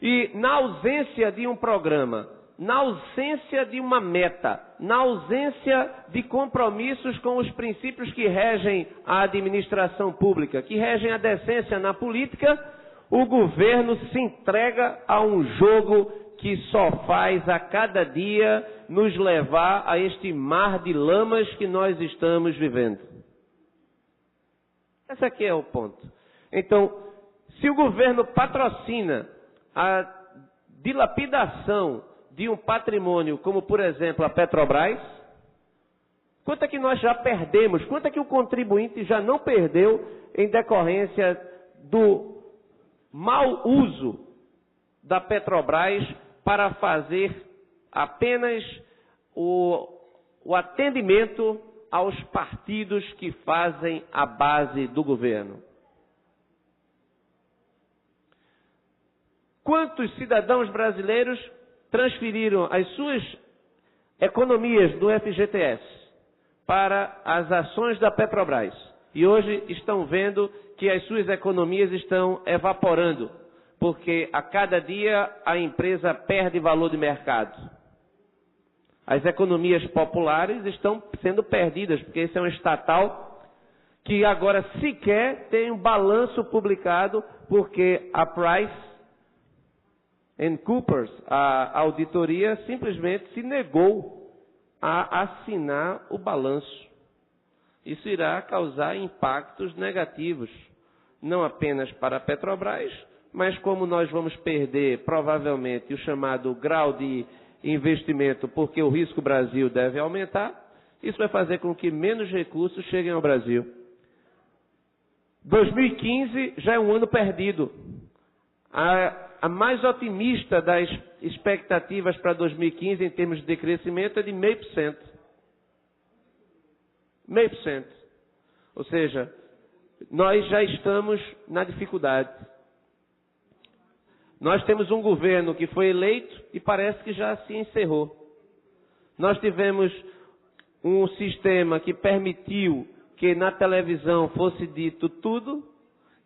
E na ausência de um programa, na ausência de uma meta, na ausência de compromissos com os princípios que regem a administração pública, que regem a decência na política, o governo se entrega a um jogo que só faz a cada dia nos levar a este mar de lamas que nós estamos vivendo. Esse aqui é o ponto. Então, se o governo patrocina a dilapidação de um patrimônio, como por exemplo a Petrobras, quanto é que nós já perdemos? Quanto é que o contribuinte já não perdeu em decorrência do mau uso da Petrobras para fazer apenas o atendimento aos partidos que fazem a base do governo? Quantos cidadãos brasileiros transferiram as suas economias do FGTS para as ações da Petrobras e hoje estão vendo que as suas economias estão evaporando, porque a cada dia a empresa perde valor de mercado? As economias populares estão sendo perdidas, porque esse é um estatal que agora sequer tem um balanço publicado, porque a Price Coopers, a auditoria, simplesmente se negou a assinar o balanço. Isso irá causar impactos negativos, não apenas para a Petrobras, mas como nós vamos perder, provavelmente, o chamado grau de investimento, porque o risco Brasil deve aumentar, isso vai fazer com que menos recursos cheguem ao Brasil. 2015 já é um ano perdido. A mais otimista das expectativas para 2015 em termos de crescimento é de 0,5%. 0,5%. Ou seja, nós já estamos na dificuldade. Nós temos um governo que foi eleito e parece que já se encerrou. Nós tivemos um sistema que permitiu que na televisão fosse dito tudo,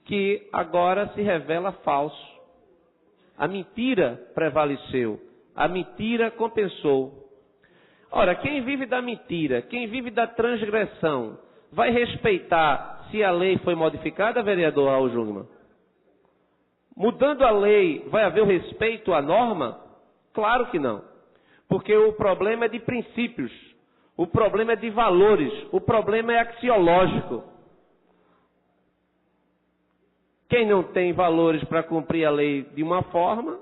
que agora se revela falso. A mentira prevaleceu, a mentira compensou. Ora, quem vive da mentira, quem vive da transgressão, vai respeitar se a lei foi modificada, vereador Raul Jungmann? Mudando a lei, vai haver o respeito à norma? Claro que não. Porque o problema é de princípios, o problema é de valores, o problema é axiológico. Quem não tem valores para cumprir a lei de uma forma,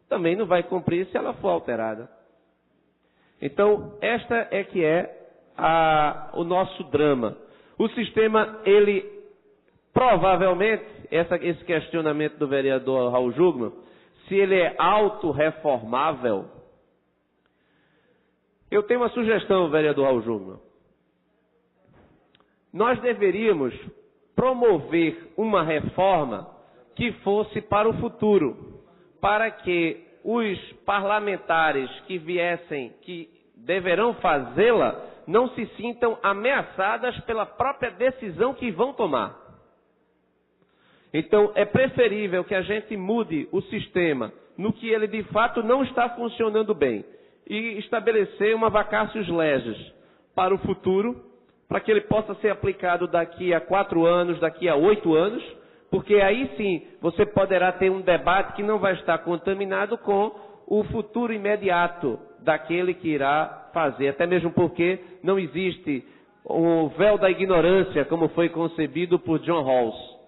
também não vai cumprir se ela for alterada. Então, esta é que é o nosso drama. O sistema, ele provavelmente, esse questionamento do vereador Raul Jungmann, se ele é autorreformável, eu tenho uma sugestão, vereador Raul Jungmann. Nós deveríamos promover uma reforma que fosse para o futuro, para que os parlamentares que viessem, que deverão fazê-la, não se sintam ameaçadas pela própria decisão que vão tomar. Então, é preferível que a gente mude o sistema no que ele de fato não está funcionando bem e estabelecer uma vacatio legis para o futuro, para que ele possa ser aplicado daqui a 4 anos, daqui a 8 anos, porque aí sim você poderá ter um debate que não vai estar contaminado com o futuro imediato daquele que irá fazer, até mesmo porque não existe o véu da ignorância como foi concebido por John Rawls.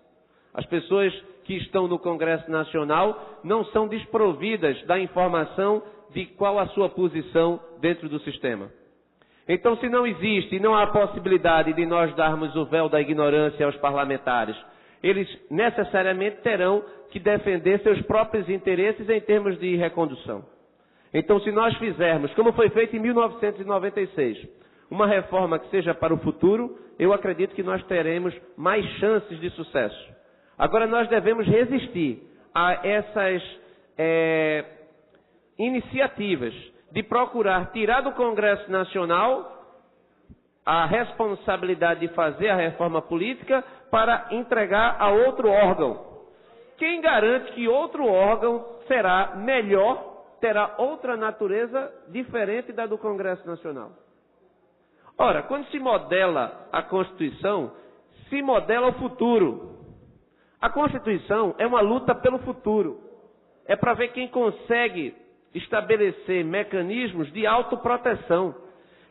As pessoas que estão no Congresso Nacional não são desprovidas da informação de qual a sua posição dentro do sistema. Então, se não existe, não há possibilidade de nós darmos o véu da ignorância aos parlamentares, eles necessariamente terão que defender seus próprios interesses em termos de recondução. Então, se nós fizermos, como foi feito em 1996, uma reforma que seja para o futuro, eu acredito que nós teremos mais chances de sucesso. Agora, nós devemos resistir a essas iniciativas de procurar tirar do Congresso Nacional a responsabilidade de fazer a reforma política para entregar a outro órgão. Quem garante que outro órgão será melhor, terá outra natureza diferente da do Congresso Nacional? Ora, quando se modela a Constituição, se modela o futuro. A Constituição é uma luta pelo futuro. É para ver quem consegue estabelecer mecanismos de autoproteção.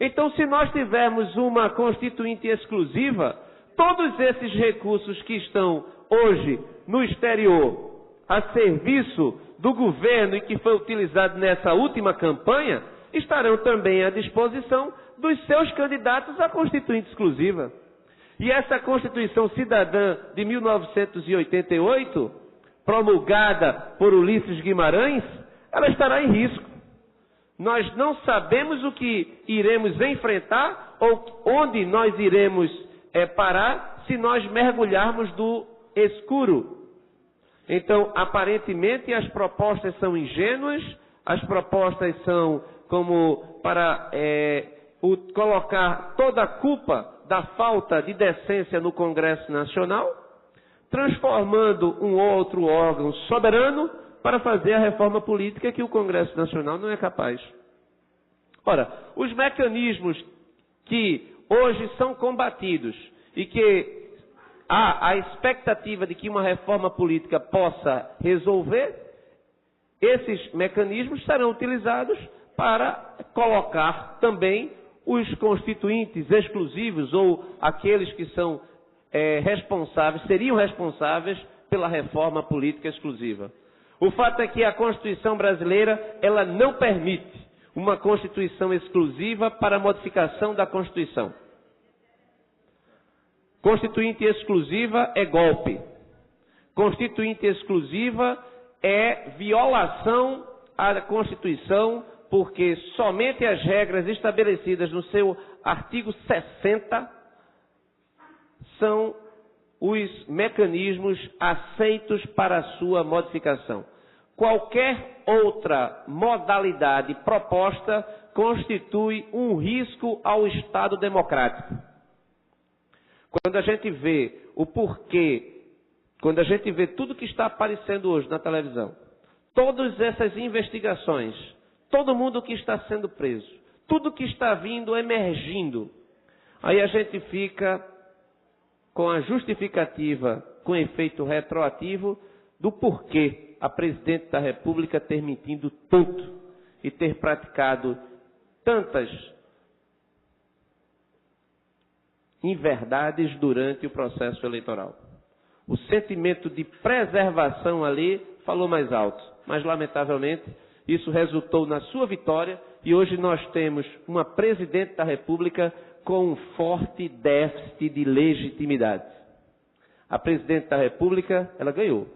Então, se nós tivermos uma Constituinte exclusiva, todos esses recursos que estão hoje no exterior a serviço do governo e que foi utilizado nessa última campanha, estarão também à disposição dos seus candidatos à Constituinte exclusiva. E essa Constituição Cidadã de 1988, promulgada por Ulisses Guimarães, ela estará em risco. Nós não sabemos o que iremos enfrentar ou onde nós iremos parar se nós mergulharmos do escuro. Então, aparentemente, as propostas são ingênuas, as propostas são como para colocar toda a culpa da falta de decência no Congresso Nacional, transformando um outro órgão soberano para fazer a reforma política que o Congresso Nacional não é capaz. Ora, os mecanismos que hoje são combatidos e que há a expectativa de que uma reforma política possa resolver, esses mecanismos serão utilizados para colocar também os constituintes exclusivos ou aqueles que são responsáveis, seriam responsáveis pela reforma política exclusiva. O fato é que a Constituição brasileira, ela não permite uma Constituição exclusiva para a modificação da Constituição. Constituinte exclusiva é golpe. Constituinte exclusiva é violação à Constituição, porque somente as regras estabelecidas no seu artigo 60 são os mecanismos aceitos para a sua modificação. Qualquer outra modalidade proposta constitui um risco ao Estado democrático. Quando a gente vê o porquê, quando a gente vê tudo que está aparecendo hoje na televisão, todas essas investigações, todo mundo que está sendo preso, tudo que está vindo, emergindo, aí a gente fica com a justificativa, com efeito retroativo, do porquê a Presidente da República ter mentido tanto e ter praticado tantas inverdades durante o processo eleitoral. O sentimento de preservação ali falou mais alto, mas lamentavelmente isso resultou na sua vitória e hoje nós temos uma Presidente da República com um forte déficit de legitimidade. A Presidente da República, ela ganhou.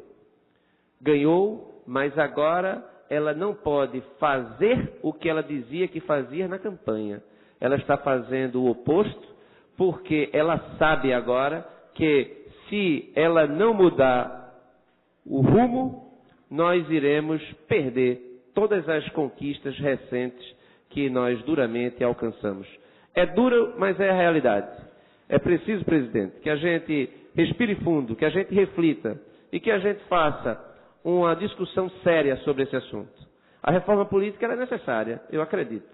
Ganhou, mas agora ela não pode fazer o que ela dizia que fazia na campanha. Ela está fazendo o oposto, porque ela sabe agora que se ela não mudar o rumo, nós iremos perder todas as conquistas recentes que nós duramente alcançamos. É duro, mas é a realidade. É preciso, presidente, que a gente respire fundo, que a gente reflita e que a gente faça uma discussão séria sobre esse assunto. A reforma política ela é necessária, eu acredito,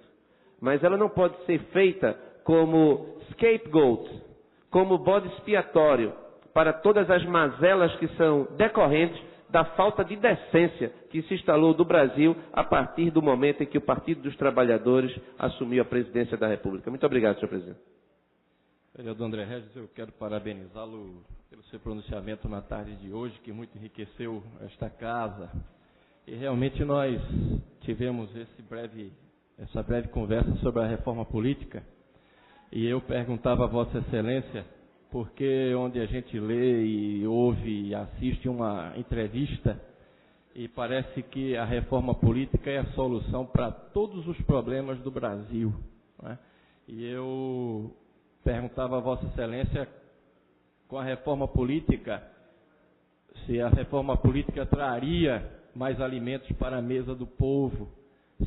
mas ela não pode ser feita como scapegoat, como bode expiatório para todas as mazelas que são decorrentes da falta de decência que se instalou no Brasil a partir do momento em que o Partido dos Trabalhadores assumiu a presidência da República. Muito obrigado, senhor presidente. Vereador André Regis, eu quero parabenizá-lo pelo seu pronunciamento na tarde de hoje, que muito enriqueceu esta casa. E realmente nós tivemos essa breve conversa sobre a reforma política, e eu perguntava a Vossa Excelência, porque onde a gente lê e ouve e assiste uma entrevista, e parece que a reforma política é a solução para todos os problemas do Brasil, né? E eu perguntava a Vossa Excelência, com a reforma política, se a reforma política traria mais alimentos para a mesa do povo,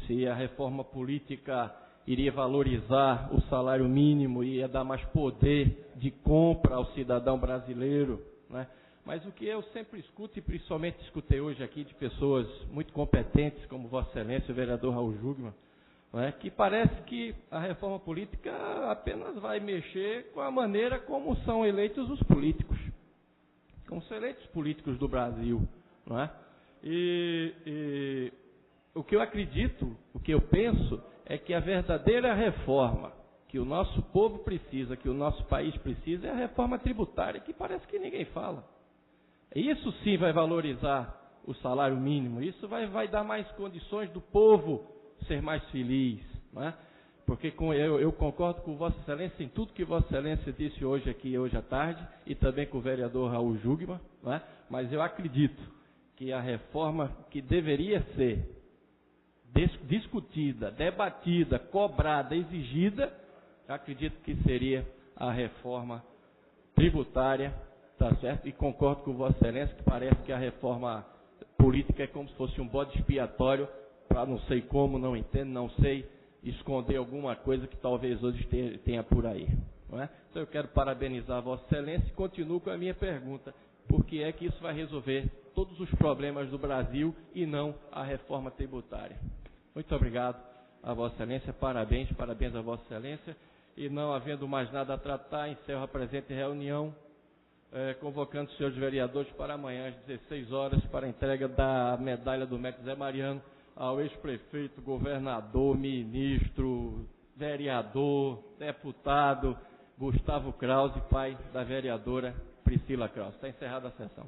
se a reforma política iria valorizar o salário mínimo, ia dar mais poder de compra ao cidadão brasileiro, né? Mas o que eu sempre escuto, e principalmente escutei hoje aqui de pessoas muito competentes, como Vossa Excelência, o vereador Raul Jugman, né, que parece que a reforma política apenas vai mexer com a maneira como são eleitos os políticos, como são eleitos os políticos do Brasil, não é? E o que eu acredito, o que eu penso, é que a verdadeira reforma que o nosso povo precisa, que o nosso país precisa, é a reforma tributária, que parece que ninguém fala. Isso sim vai valorizar o salário mínimo, isso vai dar mais condições do povo ser mais feliz, não é? Porque eu concordo com Vossa Excelência em tudo que Vossa Excelência disse hoje aqui, hoje à tarde, e também com o vereador Raul Jugman, não é? Mas eu acredito que a reforma que deveria ser discutida, debatida, cobrada, exigida, acredito que seria a reforma tributária, tá certo? E concordo com Vossa Excelência que parece que a reforma política é como se fosse um bode expiatório para não sei como, não entendo, não sei, esconder alguma coisa que talvez hoje tenha por aí, não é? Então eu quero parabenizar Vossa Excelência e continuo com a minha pergunta: por que é que isso vai resolver todos os problemas do Brasil e não a reforma tributária? Muito obrigado a Vossa Excelência, parabéns a Vossa Excelência, e não havendo mais nada a tratar, encerro a presente reunião, convocando os senhores vereadores para amanhã às 16 horas para a entrega da medalha do mestre Zé Mariano ao ex-prefeito, governador, ministro, vereador, deputado Gustavo Krause, pai da vereadora Priscila Krause. Está encerrada a sessão.